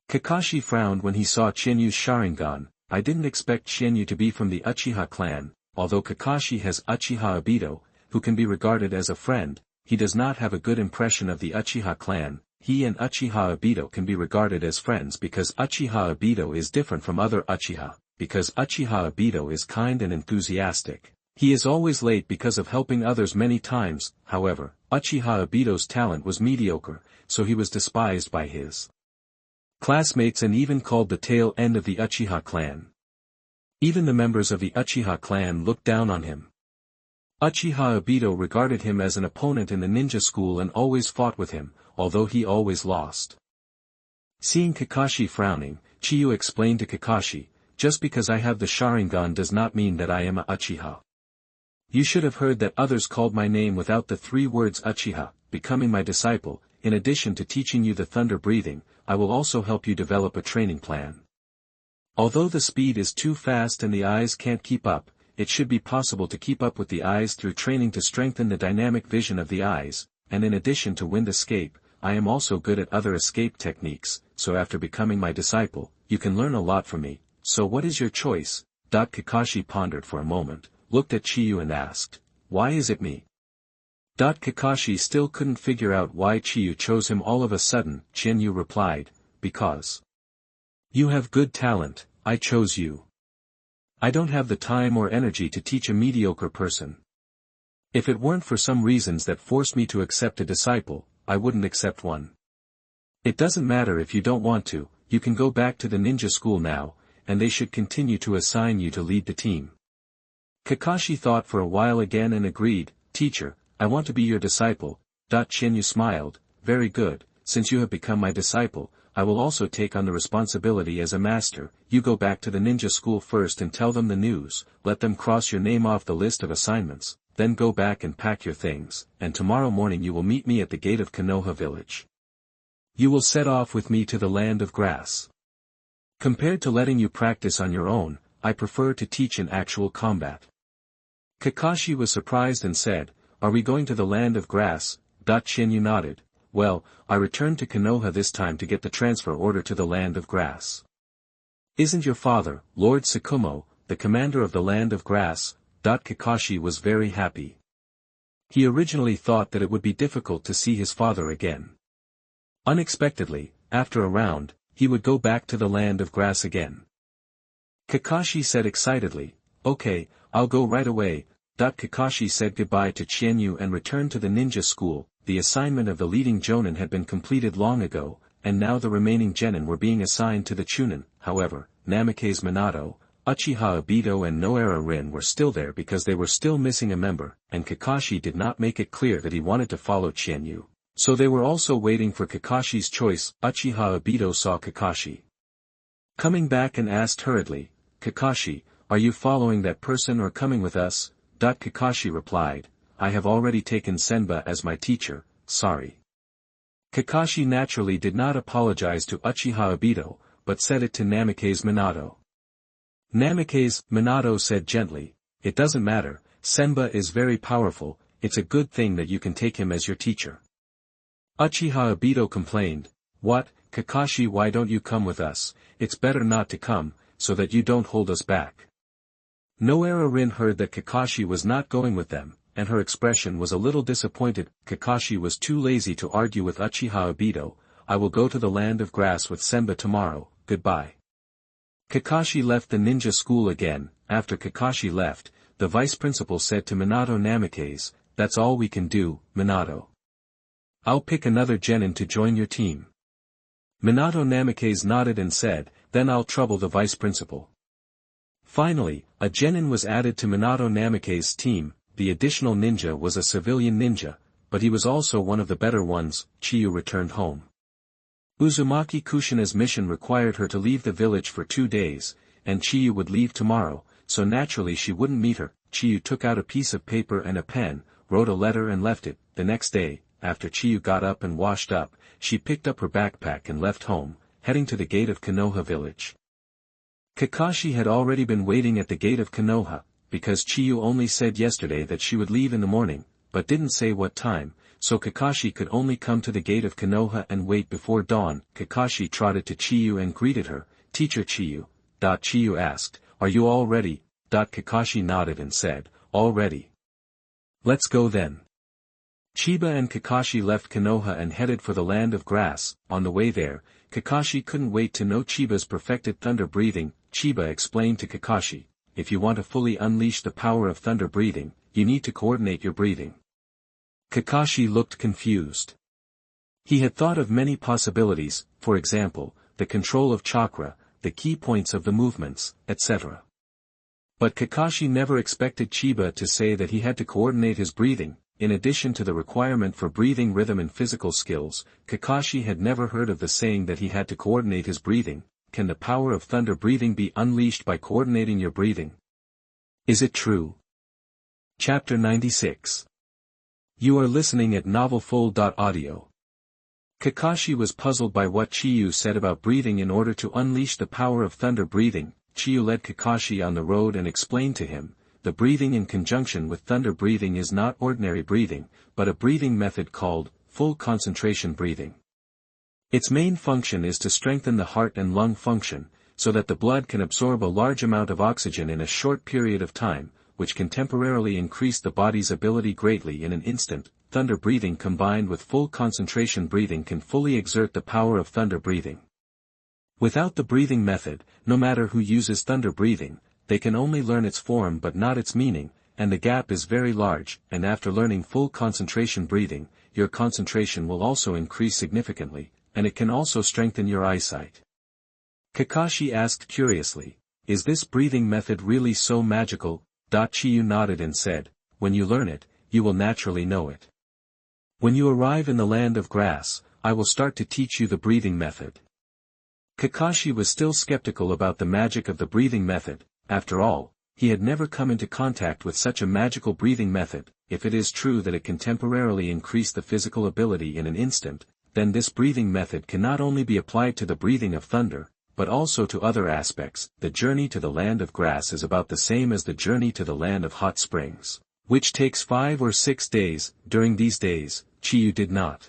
Kakashi frowned when he saw Shinyu's Sharingan. "I didn't expect Shinyu to be from the Uchiha clan, although Kakashi has Uchiha Obito, who can be regarded as a friend, he does not have a good impression of the Uchiha clan. He and Uchiha Obito can be regarded as friends because Uchiha Obito is different from other Uchiha, because Uchiha Obito is kind and enthusiastic. He is always late because of helping others many times. However, Uchiha Obito's talent was mediocre, so he was despised by his classmates and even called the tail end of the Uchiha clan. Even the members of the Uchiha clan looked down on him. Uchiha Obito regarded him as an opponent in the ninja school and always fought with him, although he always lost. Seeing Kakashi frowning, Chiyu explained to Kakashi, "Just because I have the Sharingan does not mean that I am a Uchiha. You should have heard that others called my name without the 3 words Uchiha, becoming my disciple. In addition to teaching you the thunder breathing, I will also help you develop a training plan. Although the speed is too fast and the eyes can't keep up, it should be possible to keep up with the eyes through training to strengthen the dynamic vision of the eyes, and in addition to wind escape, I am also good at other escape techniques, so after becoming my disciple, you can learn a lot from me, so what is your choice?" Kakashi pondered for a moment, looked at Chiyu and asked, "Why is it me?" Kakashi still couldn't figure out why Chiyu chose him all of a sudden. Chinyu replied, "Because you have good talent, I chose you. I don't have the time or energy to teach a mediocre person. If it weren't for some reasons that forced me to accept a disciple, I wouldn't accept one. It doesn't matter if you don't want to, you can go back to the ninja school now, and they should continue to assign you to lead the team." Kakashi thought for a while again and agreed, "Teacher, I want to be your disciple." Chinyu smiled, "Very good, since you have become my disciple, I will also take on the responsibility as a master. You go back to the ninja school first and tell them the news, let them cross your name off the list of assignments, then go back and pack your things, and tomorrow morning you will meet me at the gate of Konoha village. You will set off with me to the land of grass. Compared to letting you practice on your own, I prefer to teach in actual combat." Kakashi was surprised and said, "Are we going to the land of grass?" Chinyu nodded. "Well, I returned to Konoha this time to get the transfer order to the land of grass." "Isn't your father, Lord Tsukumo, the commander of the land of grass?" Kakashi was very happy. He originally thought that it would be difficult to see his father again. Unexpectedly, after a round, he would go back to the land of grass again. Kakashi said excitedly, "Okay, I'll go right away." Kakashi said goodbye to Chinyu and returned to the ninja school. The assignment of the leading jonin had been completed long ago, and now the remaining genin were being assigned to the chunin. However, Namikaze Minato, Uchiha Obito and Noara Rin were still there because they were still missing a member, and Kakashi did not make it clear that he wanted to follow Chinyu. So they were also waiting for Kakashi's choice. Uchiha Obito saw Kakashi coming back and asked hurriedly, "Kakashi, are you following that person or coming with us?" Kakashi replied, "I have already taken Senba as my teacher, sorry." Kakashi naturally did not apologize to Uchiha Obito, but said it to Namikaze Minato. Namikaze Minato said gently, "It doesn't matter, Senba is very powerful, it's a good thing that you can take him as your teacher." Uchiha Obito complained, "What, Kakashi, why don't you come with us? It's better not to come, so that you don't hold us back." Noara Rin heard that Kakashi was not going with them, and her expression was a little disappointed. Kakashi was too lazy to argue with Uchiha Obito. "I will go to the land of grass with Senba tomorrow, goodbye." Kakashi left the ninja school again. After Kakashi left, the vice principal said to Minato Namikaze, "That's all we can do, Minato. I'll pick another genin to join your team." Minato Namikaze nodded and said, "Then I'll trouble the vice principal." Finally, a genin was added to Minato Namikaze's team. The additional ninja was a civilian ninja, but he was also one of the better ones. Chiyu returned home. Uzumaki Kushina's mission required her to leave the village for 2 days, and Chiyu would leave tomorrow, so naturally she wouldn't meet her. Chiyu took out a piece of paper and a pen, wrote a letter and left it. The next day, after Chiyu got up and washed up, she picked up her backpack and left home, heading to the gate of Konoha village. Kakashi had already been waiting at the gate of Konoha, because Chiyu only said yesterday that she would leave in the morning, but didn't say what time, so Kakashi could only come to the gate of Konoha and wait before dawn. Kakashi trotted to Chiyu and greeted her, "Teacher Chiyu." Chiyu asked, "Are you all ready?" Kakashi nodded and said, "All ready. Let's go then." Chiba and Kakashi left Konoha and headed for the land of grass. On the way there, Kakashi couldn't wait to know Chiba's perfected thunder breathing. Chiba explained to Kakashi, "If you want to fully unleash the power of thunder breathing, you need to coordinate your breathing." Kakashi looked confused. He had thought of many possibilities, for example, the control of chakra, the key points of the movements, etc. But Kakashi never expected Chiba to say that he had to coordinate his breathing. In addition to the requirement for breathing rhythm and physical skills, Kakashi had never heard of the saying that he had to coordinate his breathing. Can the power of thunder breathing be unleashed by coordinating your breathing? Is it true? Chapter 96. You are listening at novelfull.audio. Kakashi was puzzled by what Chiyu said about breathing in order to unleash the power of thunder breathing. Chiyu led Kakashi on the road and explained to him, the breathing in conjunction with thunder breathing is not ordinary breathing, but a breathing method called full concentration breathing. Its main function is to strengthen the heart and lung function, so that the blood can absorb a large amount of oxygen in a short period of time, which can temporarily increase the body's ability greatly in an instant. Thunder breathing combined with full concentration breathing can fully exert the power of thunder breathing. Without the breathing method, no matter who uses thunder breathing, they can only learn its form but not its meaning, and the gap is very large, and after learning full concentration breathing, your concentration will also increase significantly, and it can also strengthen your eyesight. Kakashi asked curiously, "Is this breathing method really so magical?" Chiyu nodded and said, "When you learn it, you will naturally know it. When you arrive in the land of grass, I will start to teach you the breathing method." Kakashi was still skeptical about the magic of the breathing method. After all, he had never come into contact with such a magical breathing method. If it is true that it can temporarily increase the physical ability in an instant, then this breathing method can not only be applied to the breathing of thunder, but also to other aspects. The journey to the land of grass is about the same as the journey to the land of hot springs, which takes 5 or 6 days. During these days, Chiyu did not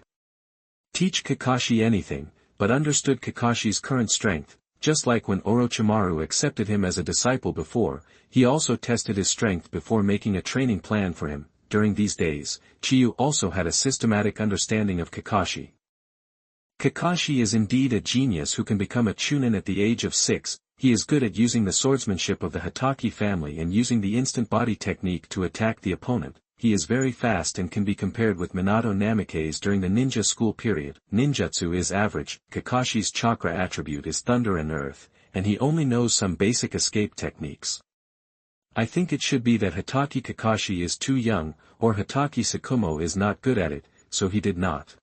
teach Kakashi anything, but understood Kakashi's current strength. Just like when Orochimaru accepted him as a disciple before, he also tested his strength before making a training plan for him. During these days, Chiyu also had a systematic understanding of Kakashi. Kakashi is indeed a genius who can become a chunin at the age of 6. He is good at using the swordsmanship of the Hitaki family and using the instant body technique to attack the opponent. He is very fast and can be compared with Minato Namikaze during the ninja school period. Ninjutsu is average. Kakashi's chakra attribute is thunder and earth, and he only knows some basic escape techniques. I think it should be that Hitaki Kakashi is too young, or Hitaki Sakumo is not good at it, so he did not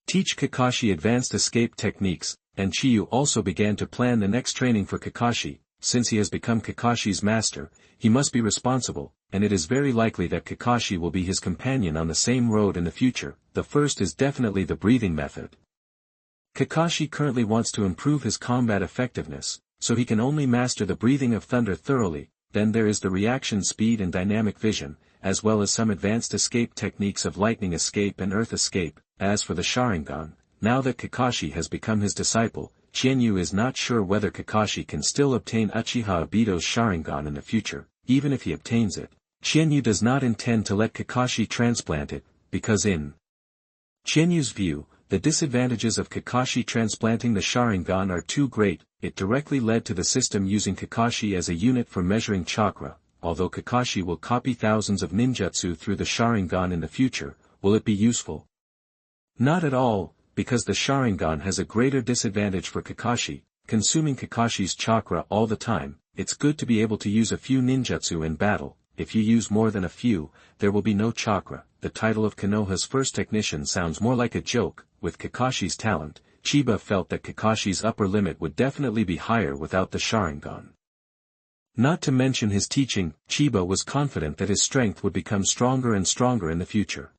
teach Kakashi advanced escape techniques, and Chiyu also began to plan the next training for Kakashi. Since he has become Kakashi's master, he must be responsible, and it is very likely that Kakashi will be his companion on the same road in the future. The first is definitely the breathing method. Kakashi currently wants to improve his combat effectiveness, so he can only master the breathing of thunder thoroughly. Then there is the reaction speed and dynamic vision, as well as some advanced escape techniques of lightning escape and earth escape. As for the Sharingan, now that Kakashi has become his disciple, Qianyu is not sure whether Kakashi can still obtain Uchiha Obito's Sharingan in the future. Even if he obtains it, Qianyu does not intend to let Kakashi transplant it, because in Qianyu's view, the disadvantages of Kakashi transplanting the Sharingan are too great. It directly led to the system using Kakashi as a unit for measuring chakra. Although Kakashi will copy thousands of ninjutsu through the Sharingan in the future, will it be useful? Not at all, because the Sharingan has a greater disadvantage for Kakashi, consuming Kakashi's chakra all the time. It's good to be able to use a few ninjutsu in battle. If you use more than a few, there will be no chakra. The title of Konoha's first technician sounds more like a joke. With Kakashi's talent, Chiba felt that Kakashi's upper limit would definitely be higher without the Sharingan. Not to mention his teaching, Chiba was confident that his strength would become stronger and stronger in the future.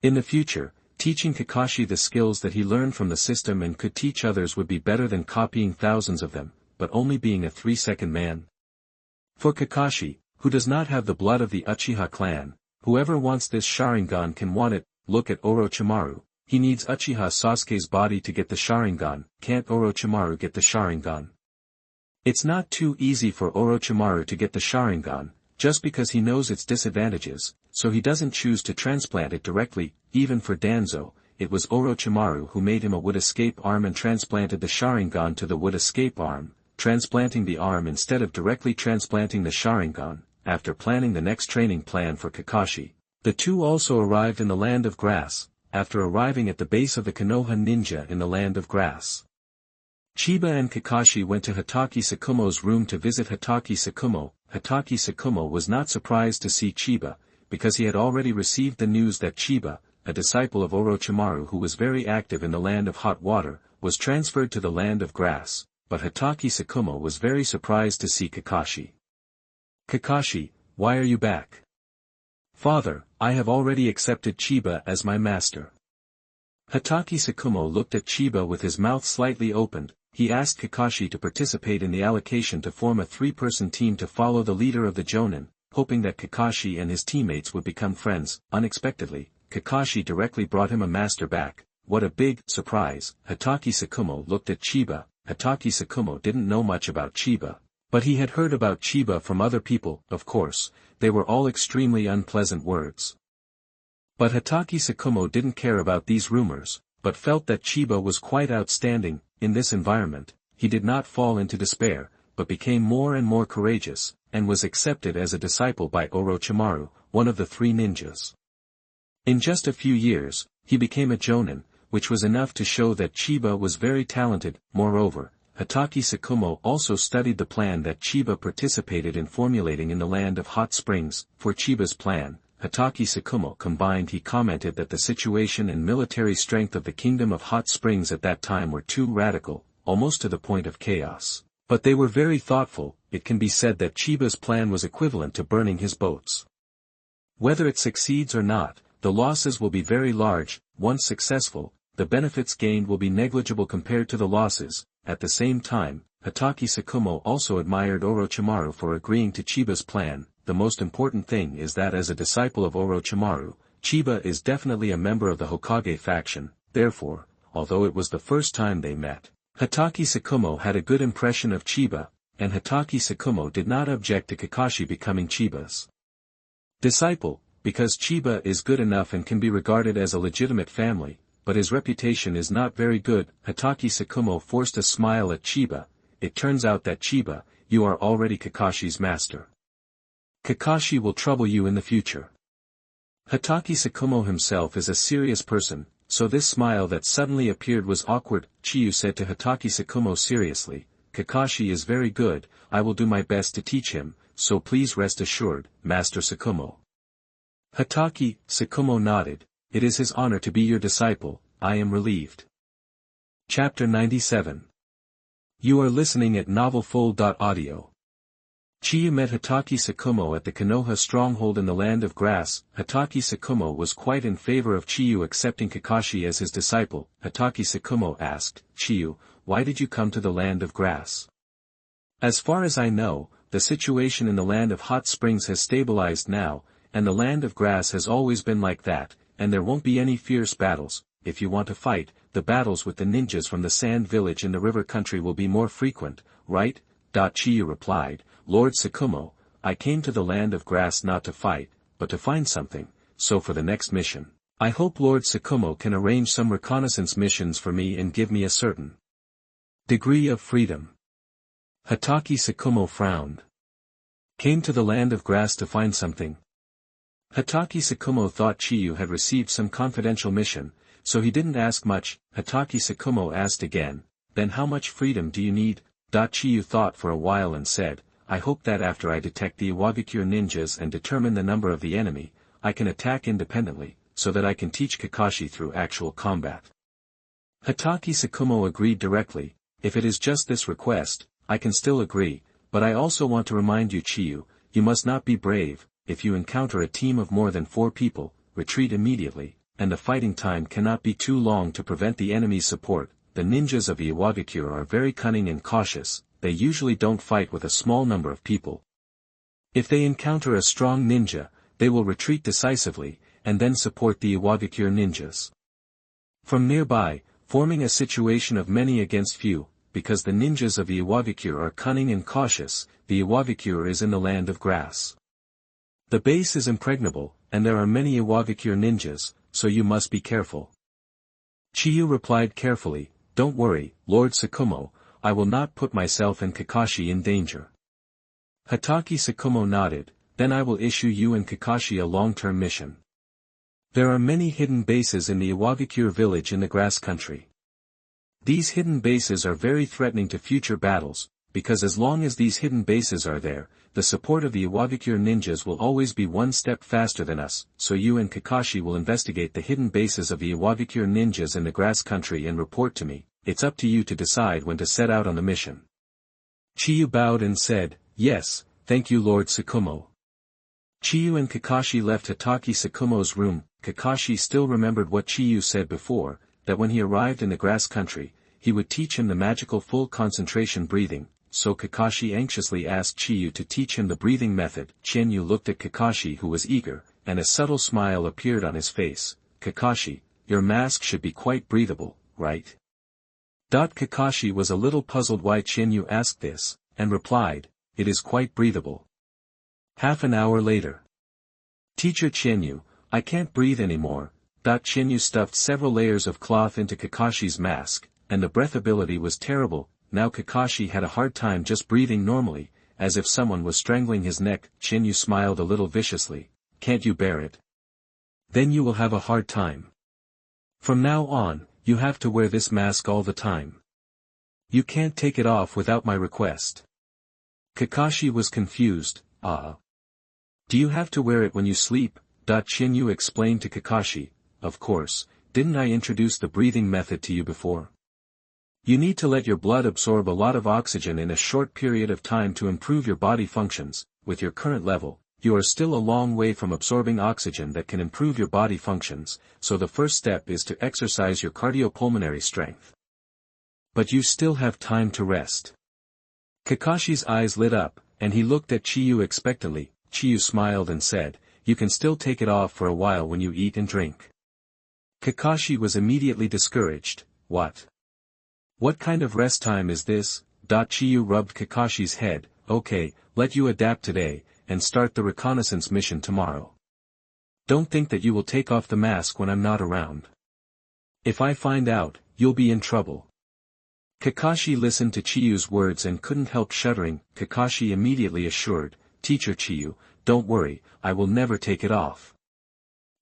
In the future, teaching Kakashi the skills that he learned from the system and could teach others would be better than copying thousands of them, but only being a 3-second man. For Kakashi, who does not have the blood of the Uchiha clan, whoever wants this Sharingan can want it. Look at Orochimaru. He needs Uchiha Sasuke's body to get the Sharingan. Can't Orochimaru get the Sharingan? It's not too easy for Orochimaru to get the Sharingan, just because he knows its disadvantages, so he doesn't choose to transplant it directly. Even for Danzo, it was Orochimaru who made him a wood escape arm and transplanted the Sharingan to the wood escape arm, transplanting the arm instead of directly transplanting the Sharingan. After planning the next training plan for Kakashi, the two also arrived in the Land of Grass, after arriving at the base of the Konoha ninja in the Land of Grass. Chiba and Kakashi went to Hatake Sakumo's room to visit Hatake Sakumo. Hatake Sakumo was not surprised to see Chiba, because he had already received the news that Chiba, a disciple of Orochimaru who was very active in the Land of Hot Water, was transferred to the Land of Grass, but Hatake Sakumo was very surprised to see Kakashi. Kakashi, why are you back? Father, I have already accepted Chiba as my master. Hatake Sakumo looked at Chiba with his mouth slightly opened. He asked Kakashi to participate in the allocation to form a 3-person team to follow the leader of the Jonin, hoping that Kakashi and his teammates would become friends. Unexpectedly, Kakashi directly brought him a master back. What a big surprise. Hatake Sakumo looked at Chiba. Hatake Sakumo didn't know much about Chiba, but he had heard about Chiba from other people. Of course, they were all extremely unpleasant words. But Hatake Sakumo didn't care about these rumors, but felt that Chiba was quite outstanding. In this environment, he did not fall into despair, but became more and more courageous, and was accepted as a disciple by Orochimaru, one of the 3 ninjas. In just a few years, he became a Jonin, which was enough to show that Chiba was very talented. Moreover, Hatake Sakumo also studied the plan that Chiba participated in formulating in the Land of Hot Springs. For Chiba's plan, Hatake Sakumo combined. He commented that the situation and military strength of the Kingdom of Hot Springs at that time were too radical, almost to the point of chaos. But they were very thoughtful. It can be said that Chiba's plan was equivalent to burning his boats. Whether it succeeds or not, the losses will be very large. Once successful, the benefits gained will be negligible compared to the losses. At the same time, Hatake Sakumo also admired Orochimaru for agreeing to Chiba's plan. The most important thing is that as a disciple of Orochimaru, Chiba is definitely a member of the Hokage faction. Therefore, although it was the first time they met, Hatake Sakumo had a good impression of Chiba, and Hatake Sakumo did not object to Kakashi becoming Chiba's disciple, because Chiba is good enough and can be regarded as a legitimate family, but his reputation is not very good. Hatake Sakumo forced a smile at Chiba. It turns out that Chiba, you are already Kakashi's master. Kakashi will trouble you in the future. Hatake Sakumo himself is a serious person, so this smile that suddenly appeared was awkward. Chiyu said to Hatake Sakumo seriously, Kakashi is very good, I will do my best to teach him, so please rest assured, Master Sakumo. Hatake Sakumo nodded. It is his honor to be your disciple, I am relieved. Chapter 97. You are listening at novelfull.audio. Chiyu met Hatake Sakumo at the Konoha stronghold in the Land of Grass. Hatake Sakumo was quite in favor of Chiyu accepting Kakashi as his disciple. Hatake Sakumo asked, Chiyu, why did you come to the Land of Grass? As far as I know, the situation in the Land of Hot Springs has stabilized now, and the Land of Grass has always been like that, and there won't be any fierce battles. If you want to fight, the battles with the ninjas from the Sand Village in the river country will be more frequent, right? Chiyu replied, Lord Sakumo, I came to the Land of Grass not to fight, but to find something, so for the next mission, I hope Lord Sakumo can arrange some reconnaissance missions for me and give me a certain degree of freedom. Hatake Sakumo frowned. Came to the Land of Grass to find something. Hatake Sakumo thought Chiyu had received some confidential mission, so he didn't ask much. Hatake Sakumo asked again, then how much freedom do you need? Chiyu thought for a while and said, I hope that after I detect the Iwagakure ninjas and determine the number of the enemy, I can attack independently, so that I can teach Kakashi through actual combat. Hatake Sakumo agreed directly, if it is just this request, I can still agree, but I also want to remind you Chiyu, you must not be brave. If you encounter a team of more than 4 people, retreat immediately, and the fighting time cannot be too long to prevent the enemy's support. The ninjas of Iwagakure are very cunning and cautious, they usually don't fight with a small number of people. If they encounter a strong ninja, they will retreat decisively, and then support the Iwagakure ninjas from nearby, forming a situation of many against few. because the ninjas of Iwagakure are cunning and cautious. The Iwagakure is in the land of grass. The base is impregnable, and there are many Iwagakure ninjas, so you must be careful. Chiyu replied carefully, "Don't worry, Lord Tsukumo, I will not put myself and Kakashi in danger." Hatake Tsukumo nodded, "Then I will issue you and Kakashi a long-term mission. There are many hidden bases in the Iwagakure village in the grass country. These hidden bases are very threatening to future battles, because as long as these hidden bases are there, the support of the Iwagakure ninjas will always be one step faster than us, so you and Kakashi will investigate the hidden bases of the Iwagakure ninjas in the grass country and report to me. It's up to you to decide when to set out on the mission." Chiyu bowed and said, "Yes, thank you Lord Tsukumo." Chiyu and Kakashi left Hatake Tsukumo's room. Kakashi still remembered what Chiyu said before, that when he arrived in the grass country, he would teach him the magical full concentration breathing, so Kakashi anxiously asked Chiyu to teach him the breathing method. Chienyu looked at Kakashi who was eager, and a subtle smile appeared on his face. "Kakashi, your mask should be quite breathable, right?" Kakashi was a little puzzled why Chienyu asked this, and replied, "It is quite breathable." Half an hour later. "Teacher Chienyu, I can't breathe anymore." Chienyu stuffed several layers of cloth into Kakashi's mask, and the breathability was terrible. Now Kakashi had a hard time just breathing normally, as if someone was strangling his neck. Chienyu smiled a little viciously. "Can't you bear it? Then you will have a hard time. From now on, you have to wear this mask all the time. You can't take it off without my request." Kakashi was confused. Do you have to wear it when you sleep?" Chienyu explained to Kakashi, "Of course, didn't I introduce the breathing method to you before? You need to let your blood absorb a lot of oxygen in a short period of time to improve your body functions. With your current level, you are still a long way from absorbing oxygen that can improve your body functions, so the first step is to exercise your cardiopulmonary strength. But you still have time to rest." Kakashi's eyes lit up, and he looked at Chiyu expectantly. Chiyu smiled and said, "You can still take it off for a while when you eat and drink." Kakashi was immediately discouraged. What kind of rest time is this?" Chiyu rubbed Kakashi's head. "Okay, let you adapt today, and start the reconnaissance mission tomorrow. Don't think that you will take off the mask when I'm not around. If I find out, you'll be in trouble." Kakashi listened to Chiyu's words and couldn't help shuddering. Kakashi immediately assured, "Teacher Chiyu, don't worry, I will never take it off."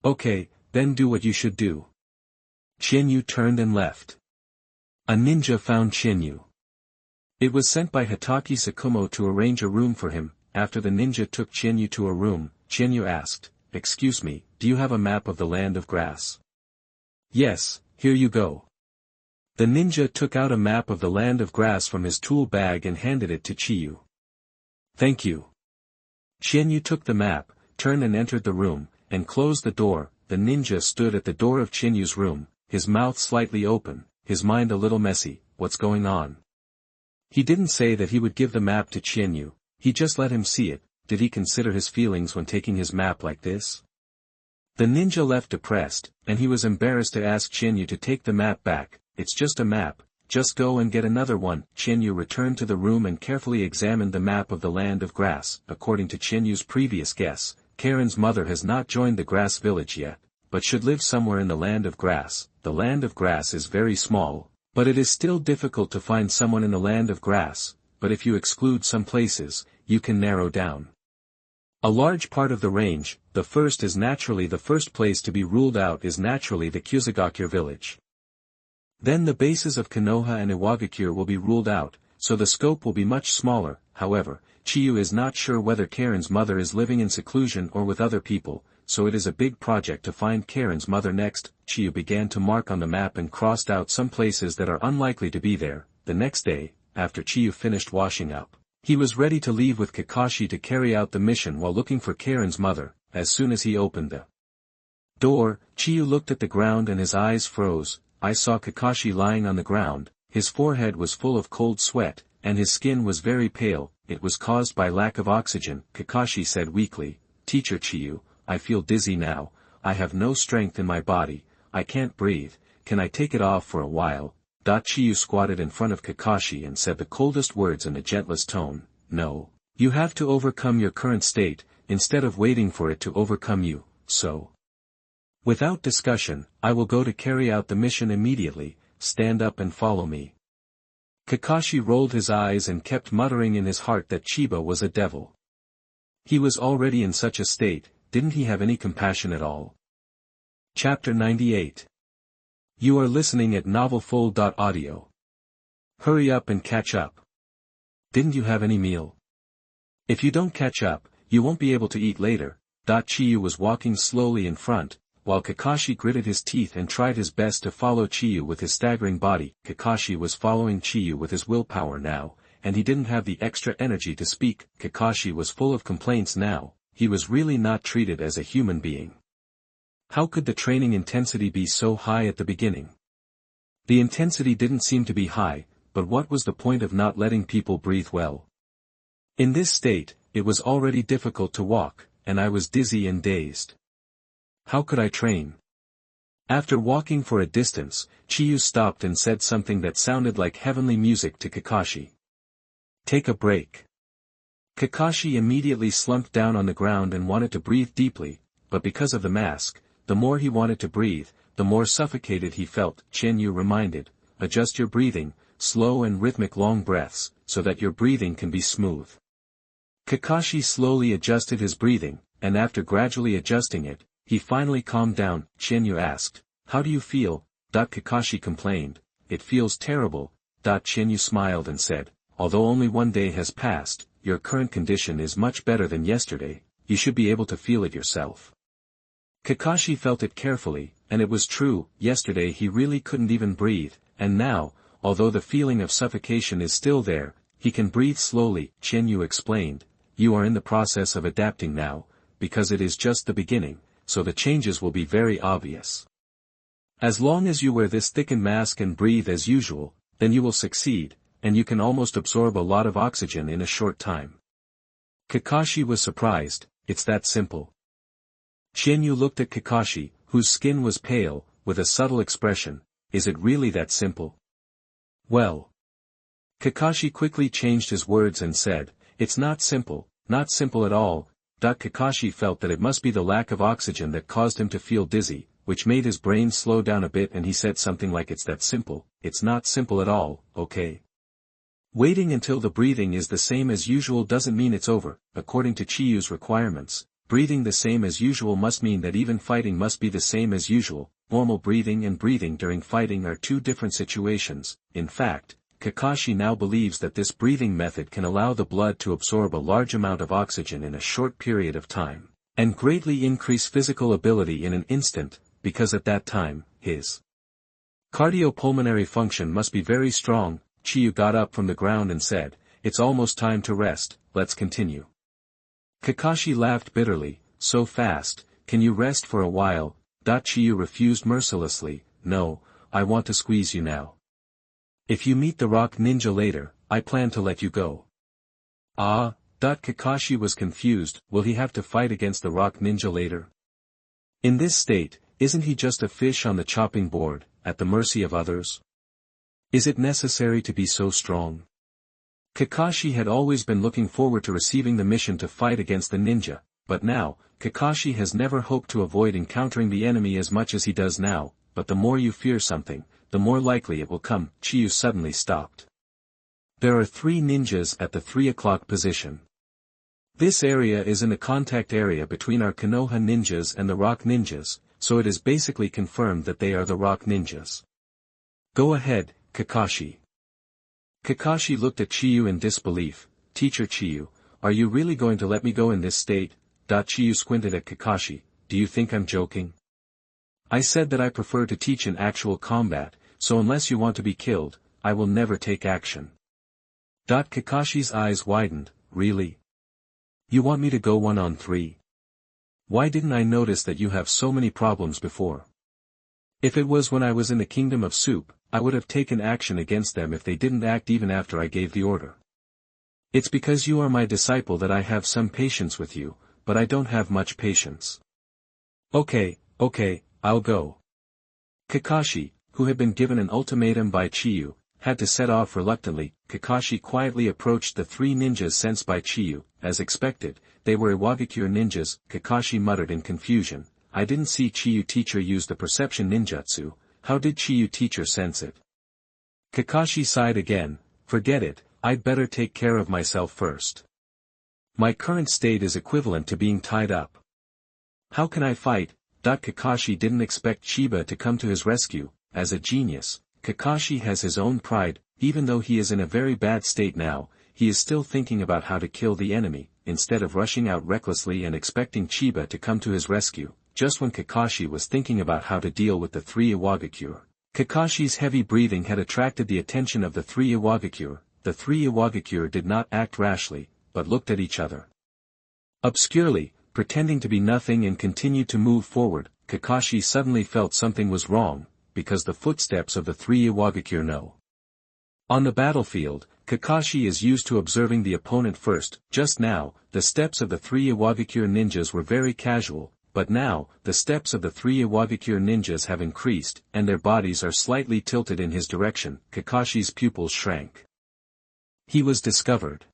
"Okay, then do what you should do." Chienyu turned and left. A ninja found Chienyu. It was sent by Hatake Tsukumo to arrange a room for him. After the ninja took Chienyu to a room, Chienyu asked, "Excuse me, do you have a map of the land of grass?" "Yes, here you go." The ninja took out a map of the land of grass from his tool bag and handed it to Chiyu. "Thank you." Chienyu took the map, turned and entered the room, and closed the door. The ninja stood at the door of Chienyu's room, his mouth slightly open, his mind a little messy. What's going on? He didn't say that he would give the map to Chienyu, he just let him see it. Did he consider his feelings when taking his map like this? The ninja left depressed, and he was embarrassed to ask Chienyu to take the map back. "It's just a map, just go and get another one." Chienyu returned to the room and carefully examined the map of the land of grass. According to Chienyu's previous guess, Karen's mother has not joined the grass village yet, but should live somewhere in the land of grass. The land of grass is very small, but it is still difficult to find someone in the land of grass, but if you exclude some places, you can narrow down a large part of the range. The first place to be ruled out is naturally the Kusagakure village. Then the bases of Konoha and Iwagakure will be ruled out, so the scope will be much smaller. However, Chiyu is not sure whether Karen's mother is living in seclusion or with other people, so it is a big project to find Karen's mother next. Chiyu began to mark on the map and crossed out some places that are unlikely to be there. The next day, after Chiyu finished washing up, he was ready to leave with Kakashi to carry out the mission while looking for Karen's mother. As soon as he opened the door, Chiyu looked at the ground and his eyes froze. I saw Kakashi lying on the ground, his forehead was full of cold sweat, and his skin was very pale. It was caused by lack of oxygen. Kakashi said weakly, "Teacher Chiyu, I feel dizzy now, I have no strength in my body, I can't breathe, can I take it off for a while?" Chiyu squatted in front of Kakashi and said the coldest words in the gentlest tone, "No. You have to overcome your current state, instead of waiting for it to overcome you, so. Without discussion, I will go to carry out the mission immediately, stand up and follow me." Kakashi rolled his eyes and kept muttering in his heart that Chiba was a devil. He was already in such a state, didn't he have any compassion at all? Chapter 98. You are listening at novelfull.audio. Hurry up and catch up. Didn't you have any meal? If you don't catch up, you won't be able to eat later. Chiyu was walking slowly in front, while Kakashi gritted his teeth and tried his best to follow Chiyu with his staggering body. Kakashi was following Chiyu with his willpower now, and he didn't have the extra energy to speak. Kakashi was full of complaints now, he was really not treated as a human being. How could the training intensity be so high at the beginning? The intensity didn't seem to be high, but what was the point of not letting people breathe well? In this state, it was already difficult to walk, and I was dizzy and dazed. How could I train? After walking for a distance, Chiyu stopped and said something that sounded like heavenly music to Kakashi. "Take a break." Kakashi immediately slumped down on the ground and wanted to breathe deeply, but because of the mask, the more he wanted to breathe, the more suffocated he felt. Chenyu reminded, "Adjust your breathing, slow and rhythmic long breaths, so that your breathing can be smooth." Kakashi slowly adjusted his breathing, and after gradually adjusting it, he finally calmed down. Chenyu asked, "How do you feel?" Kakashi complained, "It feels terrible." Chenyu smiled and said, "Although only 1 day has passed, your current condition is much better than yesterday, you should be able to feel it yourself." Kakashi felt it carefully, and it was true, yesterday he really couldn't even breathe, and now, although the feeling of suffocation is still there, he can breathe slowly. Chenyu explained, "You are in the process of adapting now, because it is just the beginning, so the changes will be very obvious. As long as you wear this thickened mask and breathe as usual, then you will succeed, and you can almost absorb a lot of oxygen in a short time." Kakashi was surprised, "It's that simple?" Chenyu looked at Kakashi, whose skin was pale, with a subtle expression, "Is it really that simple?" "Well." Kakashi quickly changed his words and said, "It's not simple at all." Kakashi felt that it must be the lack of oxygen that caused him to feel dizzy, which made his brain slow down a bit, and he said something like, "It's that simple, it's not simple at all, okay? Waiting until the breathing is the same as usual doesn't mean it's over. According to Chiyu's requirements, breathing the same as usual must mean that even fighting must be the same as usual. Normal breathing and breathing during fighting are two different situations." In fact, Kakashi now believes that this breathing method can allow the blood to absorb a large amount of oxygen in a short period of time, and greatly increase physical ability in an instant, because at that time, his cardiopulmonary function must be very strong. Chiyu got up from the ground and said, "It's almost time to rest, let's continue." Kakashi laughed bitterly, "So fast, can you rest for a while?" Chiyu refused mercilessly, "No, I want to squeeze you now. If you meet the rock ninja later, I plan to let you go." "Ah?" Kakashi was confused, will he have to fight against the rock ninja later? In this state, isn't he just a fish on the chopping board, at the mercy of others? Is it necessary to be so strong? Kakashi had always been looking forward to receiving the mission to fight against the ninja, but now, Kakashi has never hoped to avoid encountering the enemy as much as he does now, but the more you fear something, the more likely it will come. Chiyu suddenly stopped. There are 3 ninjas at the 3 o'clock position. This area is in the contact area between our Konoha ninjas and the rock ninjas, so it is basically confirmed that they are the rock ninjas. Go ahead, Kakashi. Kakashi looked at Chiyu in disbelief. "Teacher Chiyu, are you really going to let me go in this state?" Chiyu squinted at Kakashi, "Do you think I'm joking? I said that I prefer to teach in actual combat, so unless you want to be killed, I will never take action." Kakashi's eyes widened, "Really? You want me to go 1-on-3? Why didn't I notice that you have so many problems before? If it was when I was in the Kingdom of Soup, I would have taken action against them if they didn't act even after I gave the order. It's because you are my disciple that I have some patience with you, but I don't have much patience." Okay, I'll go." Kakashi, who had been given an ultimatum by Chiyu, had to set off reluctantly. Kakashi quietly approached the three ninjas sent by Chiyu. As expected, they were Iwagakure ninjas. Kakashi muttered in confusion, I didn't see Chiyu teacher use the perception ninjutsu, how did Chiyu teacher sense it? Kakashi sighed again, forget it, I'd better take care of myself first. My current state is equivalent to being tied up. How can I fight? Kakashi didn't expect Chiba to come to his rescue. As a genius, Kakashi has his own pride. Even though he is in a very bad state now, he is still thinking about how to kill the enemy, instead of rushing out recklessly and expecting Chiba to come to his rescue. Just when Kakashi was thinking about how to deal with the three Iwagakure, Kakashi's heavy breathing had attracted the attention of the three Iwagakure. The three Iwagakure did not act rashly, but looked at each other obscurely, pretending to be nothing and continued to move forward. Kakashi suddenly felt something was wrong, because the footsteps of the three Iwagakure no. On the battlefield, Kakashi is used to observing the opponent first. Just now, the steps of the three Iwagakure ninjas were very casual, but now, the steps of the three Iwagakure ninjas have increased, and their bodies are slightly tilted in his direction. Kakashi's pupils shrank. He was discovered.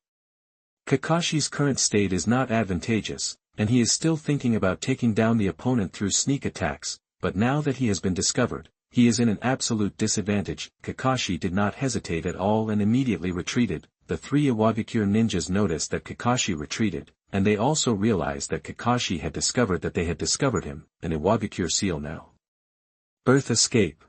Kakashi's current state is not advantageous, and he is still thinking about taking down the opponent through sneak attacks, but now that he has been discovered, he is in an absolute disadvantage. Kakashi did not hesitate at all and immediately retreated. The three Iwagakure ninjas noticed that Kakashi retreated, and they also realized that Kakashi had discovered that they had discovered him, an Iwagakure seal now. Earth escape.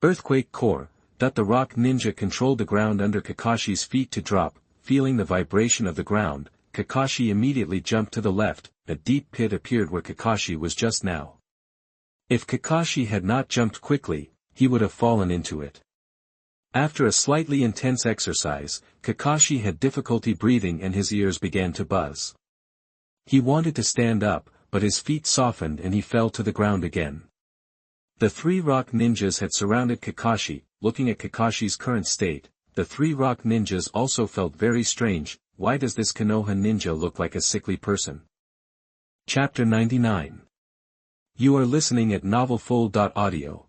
Earthquake core. The rock ninja controlled the ground under Kakashi's feet to drop. Feeling the vibration of the ground, Kakashi immediately jumped to the left. A deep pit appeared where Kakashi was just now. If Kakashi had not jumped quickly, he would have fallen into it. After a slightly intense exercise, Kakashi had difficulty breathing and his ears began to buzz. He wanted to stand up, but his feet softened and he fell to the ground again. The three rock ninjas had surrounded Kakashi. Looking at Kakashi's current state, the three rock ninjas also felt very strange. Why does this Konoha ninja look like a sickly person? Chapter 99. You are listening at novelfull.audio.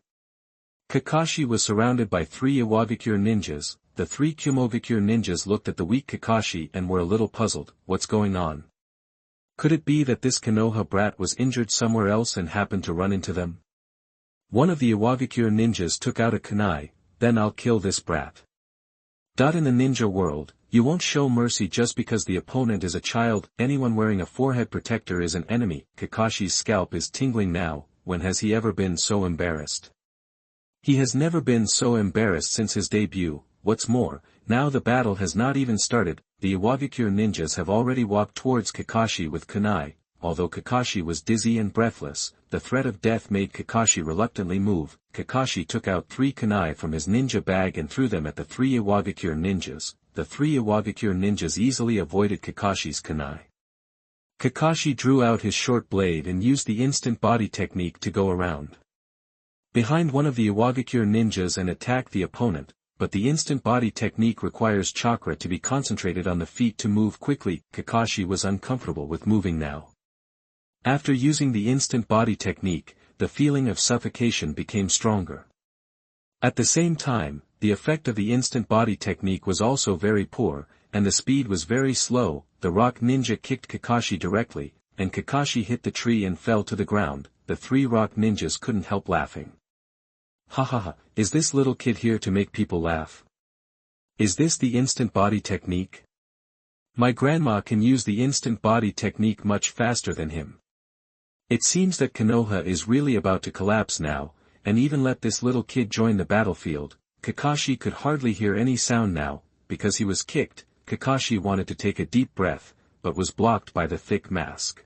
Kakashi was surrounded by three Iwagakure ninjas. The three Kumogakure ninjas looked at the weak Kakashi and were a little puzzled. What's going on? Could it be that this Konoha brat was injured somewhere else and happened to run into them? One of the Iwagakure ninjas took out a kunai. Then I'll kill this brat. In the ninja world, you won't show mercy just because the opponent is a child. Anyone wearing a forehead protector is an enemy. Kakashi's scalp is tingling now. When has he ever been so embarrassed? He has never been so embarrassed since his debut. What's more, now the battle has not even started. The Iwagakure ninjas have already walked towards Kakashi with kunai. Although Kakashi was dizzy and breathless, the threat of death made Kakashi reluctantly move. Kakashi took out three kunai from his ninja bag and threw them at the three Iwagakure ninjas. The three Iwagakure ninjas easily avoided Kakashi's kunai. Kakashi drew out his short blade and used the instant body technique to go around behind one of the Iwagakure ninjas and attack the opponent, but the instant body technique requires chakra to be concentrated on the feet to move quickly. Kakashi was uncomfortable with moving now. After using the instant body technique, the feeling of suffocation became stronger. At the same time, the effect of the instant body technique was also very poor, and the speed was very slow. The rock ninja kicked Kakashi directly, and Kakashi hit the tree and fell to the ground. The three rock ninjas couldn't help laughing. Ha ha ha, is this little kid here to make people laugh? Is this the instant body technique? My grandma can use the instant body technique much faster than him. It seems that Konoha is really about to collapse now, and even let this little kid join the battlefield. Kakashi could hardly hear any sound now, because he was kicked. Kakashi wanted to take a deep breath, but was blocked by the thick mask.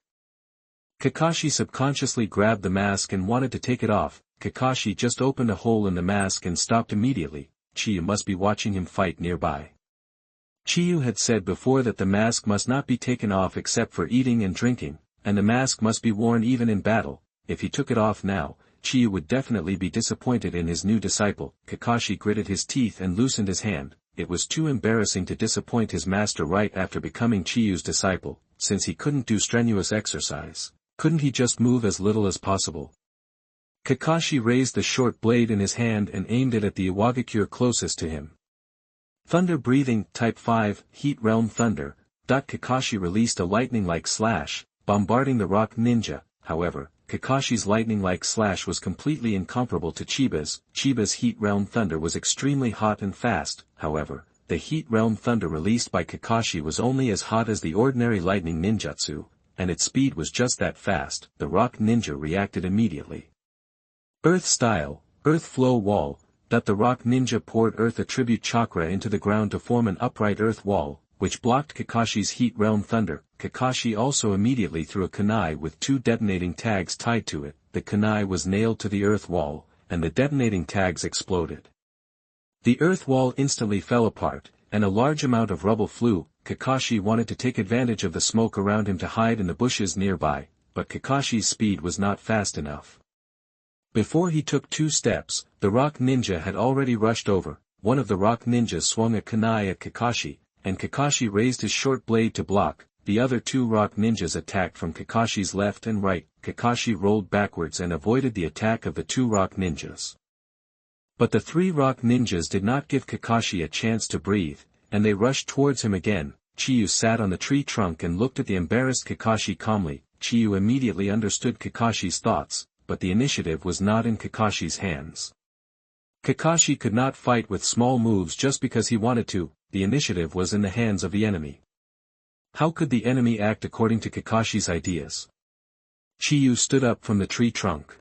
Kakashi subconsciously grabbed the mask and wanted to take it off. Kakashi just opened a hole in the mask and stopped immediately. Chiyu must be watching him fight nearby. Chiyu had said before that the mask must not be taken off except for eating and drinking, and the mask must be worn even in battle. If he took it off now, Chiyu would definitely be disappointed in his new disciple. Kakashi gritted his teeth and loosened his hand. It was too embarrassing to disappoint his master right after becoming Chiyu's disciple. Since he couldn't do strenuous exercise, couldn't he just move as little as possible? Kakashi raised the short blade in his hand and aimed it at the Iwagakure closest to him. Thunder breathing, Type 5, Heat Realm Thunder. Kakashi released a lightning-like slash, bombarding the rock ninja. However, Kakashi's lightning-like slash was completely incomparable to Chiba's. Chiba's Heat Realm Thunder was extremely hot and fast. However, the Heat Realm Thunder released by Kakashi was only as hot as the ordinary lightning ninjutsu, and its speed was just that fast. The rock ninja reacted immediately. Earth Style, Earth Flow Wall. The rock ninja poured earth attribute chakra into the ground to form an upright earth wall, which blocked Kakashi's Heat Realm Thunder. Kakashi also immediately threw a kunai with 2 detonating tags tied to it. The kunai was nailed to the earth wall, and the detonating tags exploded. The earth wall instantly fell apart, and a large amount of rubble flew. Kakashi wanted to take advantage of the smoke around him to hide in the bushes nearby, but Kakashi's speed was not fast enough. Before he took 2 steps, the rock ninja had already rushed over. One of the rock ninjas swung a kunai at Kakashi, and Kakashi raised his short blade to block. The other 2 rock ninjas attacked from Kakashi's left and right. Kakashi rolled backwards and avoided the attack of the 2 rock ninjas. But the 3 rock ninjas did not give Kakashi a chance to breathe, and they rushed towards him again. Chiyu sat on the tree trunk and looked at the embarrassed Kakashi calmly. Chiyu immediately understood Kakashi's thoughts, but the initiative was not in Kakashi's hands. Kakashi could not fight with small moves just because he wanted to. The initiative was in the hands of the enemy. How could the enemy act according to Kakashi's ideas? Chiyu stood up from the tree trunk.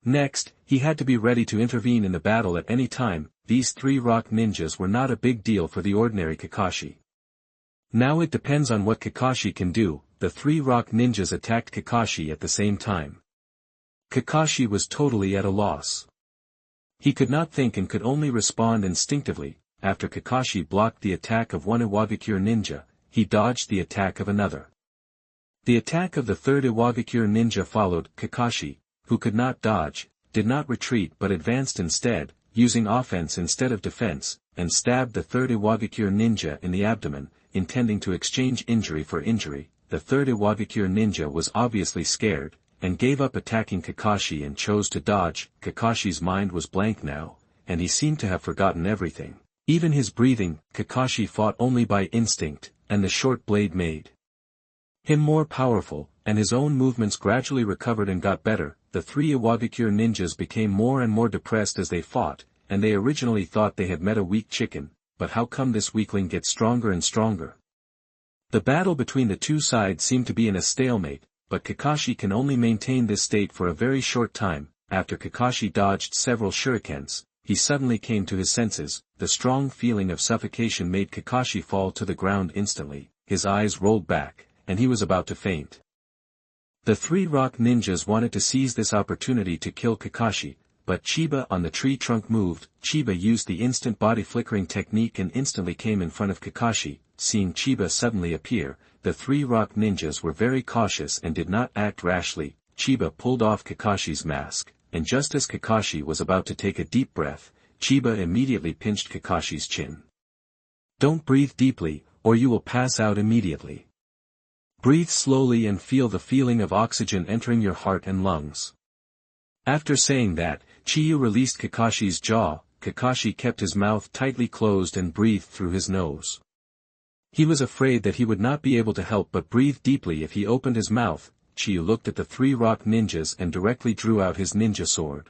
Next, he had to be ready to intervene in the battle at any time. These 3 rock ninjas were not a big deal for the ordinary Kakashi. Now it depends on what Kakashi can do. The 3 rock ninjas attacked Kakashi at the same time. Kakashi was totally at a loss. He could not think and could only respond instinctively. After Kakashi blocked the attack of one Iwagakure ninja, he dodged the attack of another. The attack of the 3rd Iwagakure ninja followed. Kakashi, who could not dodge, did not retreat but advanced instead, using offense instead of defense, and stabbed the 3rd Iwagakure ninja in the abdomen, intending to exchange injury for injury. The 3rd Iwagakure ninja was obviously scared, and gave up attacking Kakashi and chose to dodge. Kakashi's mind was blank now, and he seemed to have forgotten everything. Even his breathing. Kakashi fought only by instinct, and the short blade made him more powerful, and his own movements gradually recovered and got better. The 3 Iwagakure ninjas became more and more depressed as they fought, and they originally thought they had met a weak chicken, but how come this weakling gets stronger and stronger? The battle between the 2 sides seemed to be in a stalemate, but Kakashi can only maintain this state for a very short time. After Kakashi dodged several shurikens, he suddenly came to his senses. The strong feeling of suffocation made Kakashi fall to the ground instantly. His eyes rolled back, and he was about to faint. The 3 rock ninjas wanted to seize this opportunity to kill Kakashi, but Chiba on the tree trunk moved. Chiba used the instant body flickering technique and instantly came in front of Kakashi. Seeing Chiba suddenly appear, the 3 rock ninjas were very cautious and did not act rashly. Chiba pulled off Kakashi's mask, and just as Kakashi was about to take a deep breath, Chiba immediately pinched Kakashi's chin. Don't breathe deeply, or you will pass out immediately. Breathe slowly and feel the feeling of oxygen entering your heart and lungs. After saying that, Chiyu released Kakashi's jaw. Kakashi kept his mouth tightly closed and breathed through his nose. He was afraid that he would not be able to help but breathe deeply if he opened his mouth. Chiyu looked at the 3 rock ninjas and directly drew out his ninja sword.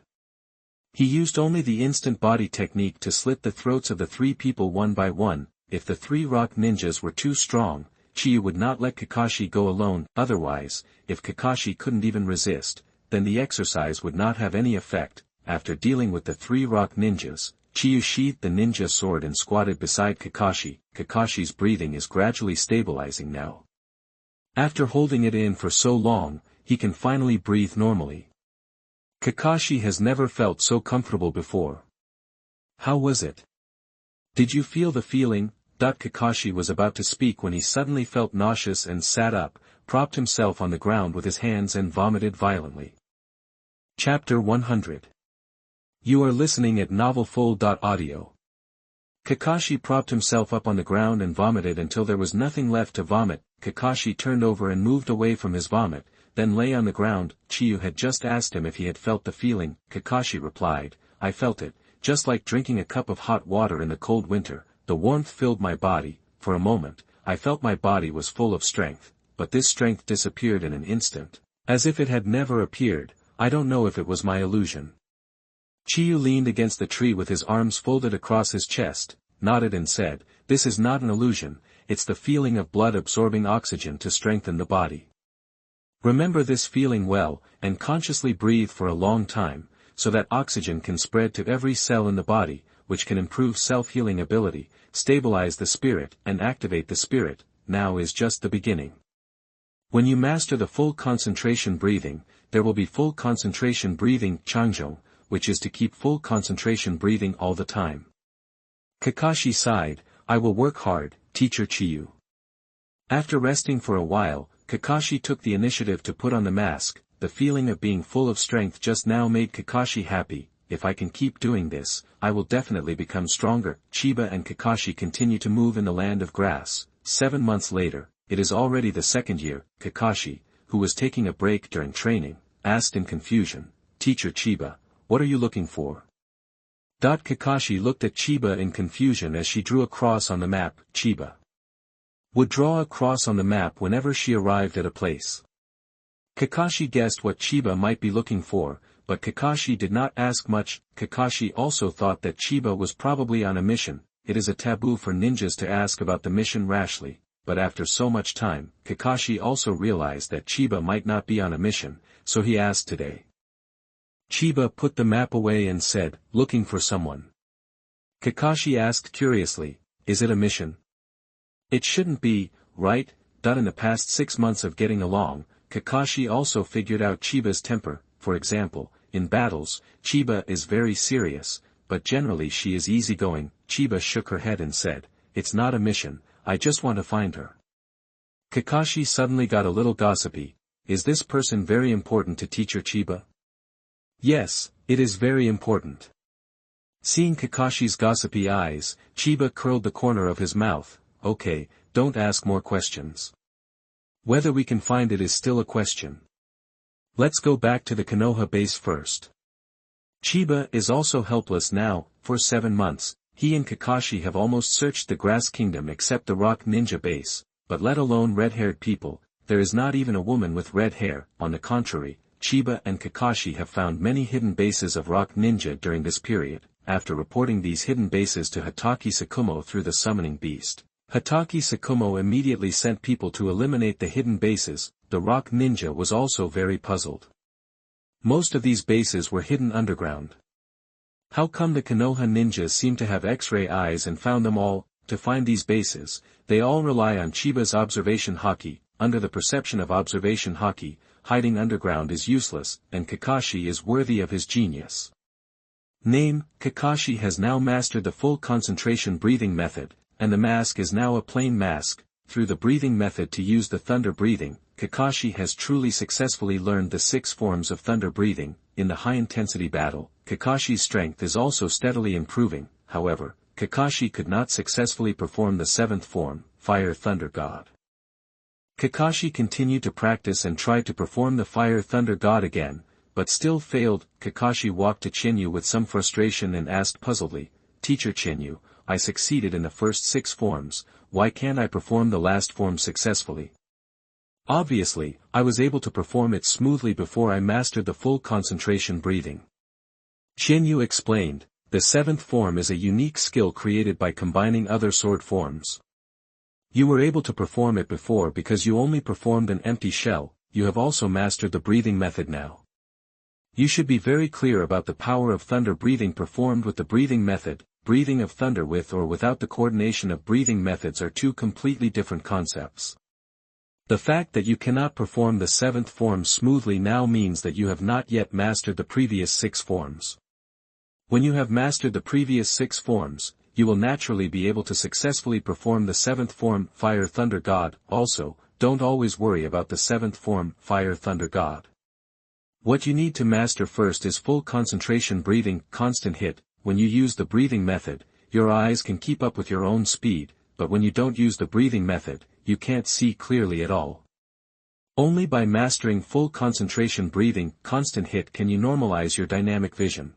He used only the instant body technique to slit the throats of the 3 people one by one. If the 3 rock ninjas were too strong, Chiyu would not let Kakashi go alone. Otherwise, if Kakashi couldn't even resist, then the exercise would not have any effect. After dealing with the 3 rock ninjas, Chiyu sheathed the ninja sword and squatted beside Kakashi. Kakashi's breathing is gradually stabilizing now. After holding it in for so long, he can finally breathe normally. Kakashi has never felt so comfortable before. How was it? Did you feel the feeling? Kakashi was about to speak when he suddenly felt nauseous and sat up, propped himself on the ground with his hands and vomited violently. Chapter 100. You are listening at novelfull.audio. Kakashi propped himself up on the ground and vomited until there was nothing left to vomit. Kakashi turned over and moved away from his vomit. then lay on the ground. Chiyu had just asked him if he had felt the feeling. Kakashi replied, I felt it, just like drinking a cup of hot water in the cold winter. The warmth filled my body. For a moment, I felt my body was full of strength, but this strength disappeared in an instant, as if it had never appeared. I don't know if it was my illusion. Chiyu leaned against the tree with his arms folded across his chest, nodded and said, this is not an illusion, it's the feeling of blood absorbing oxygen to strengthen the body. Remember this feeling well, and consciously breathe for a long time, so that oxygen can spread to every cell in the body, which can improve self-healing ability, stabilize the spirit and activate the spirit. Now is just the beginning. When you master the full concentration breathing, there will be full concentration breathing changjong, which is to keep full concentration breathing all the time. Kakashi sighed, I will work hard, teacher Chiyu. After resting for a while, Kakashi took the initiative to put on the mask. The feeling of being full of strength just now made Kakashi happy. If I can keep doing this, I will definitely become stronger. Chiba and Kakashi continue to move in the land of grass. 7 months later, it is already the second year. Kakashi, who was taking a break during training, asked in confusion, Teacher Chiba, what are you looking for? Kakashi looked at Chiba in confusion as she drew a cross on the map. Chiba would draw a cross on the map whenever she arrived at a place. Kakashi guessed what Chiba might be looking for, but Kakashi did not ask much. Kakashi also thought that Chiba was probably on a mission. It is a taboo for ninjas to ask about the mission rashly, but after so much time, Kakashi also realized that Chiba might not be on a mission, so he asked today. Chiba put the map away and said, looking for someone. Kakashi asked curiously, is it a mission? It shouldn't be, right? In the past 6 months of getting along, Kakashi also figured out Chiba's temper. For example, in battles, Chiba is very serious, but generally she is easygoing. Chiba shook her head and said, it's not a mission, I just want to find her. Kakashi suddenly got a little gossipy. Is this person very important to teacher Chiba? Yes, it is very important. Seeing Kakashi's gossipy eyes, Chiba curled the corner of his mouth. Okay, don't ask more questions. Whether we can find it is still a question. Let's go back to the Konoha base first. Chiba is also helpless now. For 7 months, he and Kakashi have almost searched the Grass Kingdom except the Rock Ninja base, but let alone red-haired people, there is not even a woman with red hair. On the contrary, Chiba and Kakashi have found many hidden bases of Rock Ninja during this period. After reporting these hidden bases to Hatake Sakumo through the summoning beast, Hatake Sakumo immediately sent people to eliminate the hidden bases. The Rock Ninja was also very puzzled. Most of these bases were hidden underground. How come the Konoha ninjas seem to have X-ray eyes and found them all? To find these bases, they all rely on Chiba's observation haki. Under the perception of observation haki, hiding underground is useless, and Kakashi is worthy of his genius. Name: Kakashi has now mastered the full concentration breathing method, and the mask is now a plain mask. Through the breathing method to use the thunder breathing, Kakashi has truly successfully learned the 6 forms of thunder breathing. In the high-intensity battle, Kakashi's strength is also steadily improving. However, Kakashi could not successfully perform the 7th form, Fire Thunder God. Kakashi continued to practice and tried to perform the Fire Thunder God again, but still failed. Kakashi walked to Chinyu with some frustration and asked puzzledly, Teacher Chinyu, I succeeded in the first 6 forms, why can't I perform the last form successfully? Obviously, I was able to perform it smoothly before I mastered the full concentration breathing. Chinyu explained, the 7th form is a unique skill created by combining other sword forms. You were able to perform it before because you only performed an empty shell. You have also mastered the breathing method now. You should be very clear about the power of thunder breathing performed with the breathing method. Breathing of thunder with or without the coordination of breathing methods are 2 completely different concepts. The fact that you cannot perform the 7th form smoothly now means that you have not yet mastered the previous 6 forms. When you have mastered the previous 6 forms, you will naturally be able to successfully perform the 7th form, Fire Thunder God. Also, don't always worry about the 7th form, Fire Thunder God. What you need to master first is full concentration breathing, constant hit. When you use the breathing method, your eyes can keep up with your own speed, but when you don't use the breathing method, you can't see clearly at all. Only by mastering full concentration breathing, constant hit can you normalize your dynamic vision.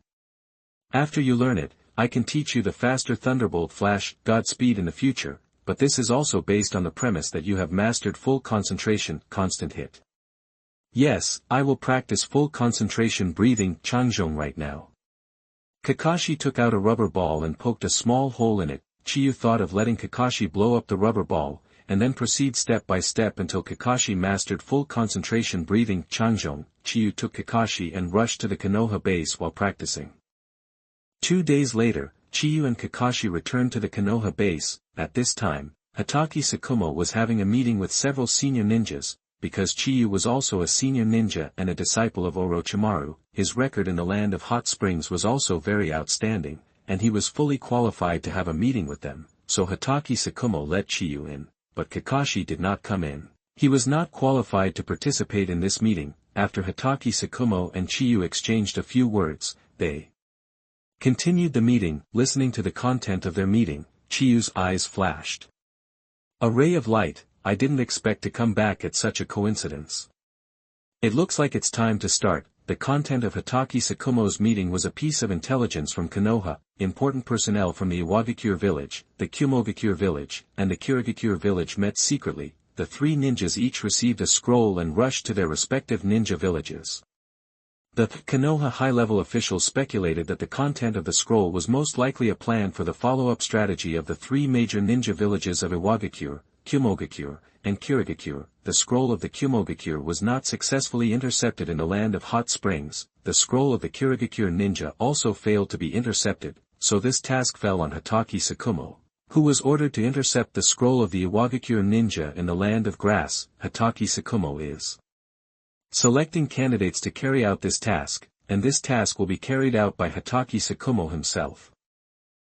After you learn it, I can teach you the faster Thunderbolt Flash, Godspeed in the future, but this is also based on the premise that you have mastered full concentration, constant hit. Yes, I will practice full concentration breathing, Changjong right now. Kakashi took out a rubber ball and poked a small hole in it. Chiyu thought of letting Kakashi blow up the rubber ball, and then proceed step by step until Kakashi mastered full concentration breathing, Changjong. Chiyu took Kakashi and rushed to the Konoha base while practicing. 2 days later, Chiyu and Kakashi returned to the Konoha base. At this time, Hatake Tsukumo was having a meeting with several senior ninjas. Because Chiyu was also a senior ninja and a disciple of Orochimaru, his record in the land of hot springs was also very outstanding, and he was fully qualified to have a meeting with them, so Hatake Tsukumo let Chiyu in, but Kakashi did not come in. He was not qualified to participate in this meeting. After Hatake Tsukumo and Chiyu exchanged a few words, they continued the meeting. Listening to the content of their meeting, Chiyu's eyes flashed. A ray of light. I didn't expect to come back at such a coincidence. It looks like it's time to start. The content of Hatake Tsukumo's meeting was a piece of intelligence from Konoha. Important personnel from the Iwagakure village, the Kumogakure village, and the Kirigakure village met secretly. The 3 ninjas each received a scroll and rushed to their respective ninja villages. The Konoha high-level officials speculated that the content of the scroll was most likely a plan for the follow-up strategy of the 3 major ninja villages of Iwagakure, Kumogakure, and Kirigakure. The scroll of the Kumogakure was not successfully intercepted in the land of hot springs. The scroll of the Kirigakure ninja also failed to be intercepted, so this task fell on Hatake Tsukumo, who was ordered to intercept the scroll of the Iwagakure ninja in the land of grass. Hatake Tsukumo is selecting candidates to carry out this task, and this task will be carried out by Hatake Tsukumo himself.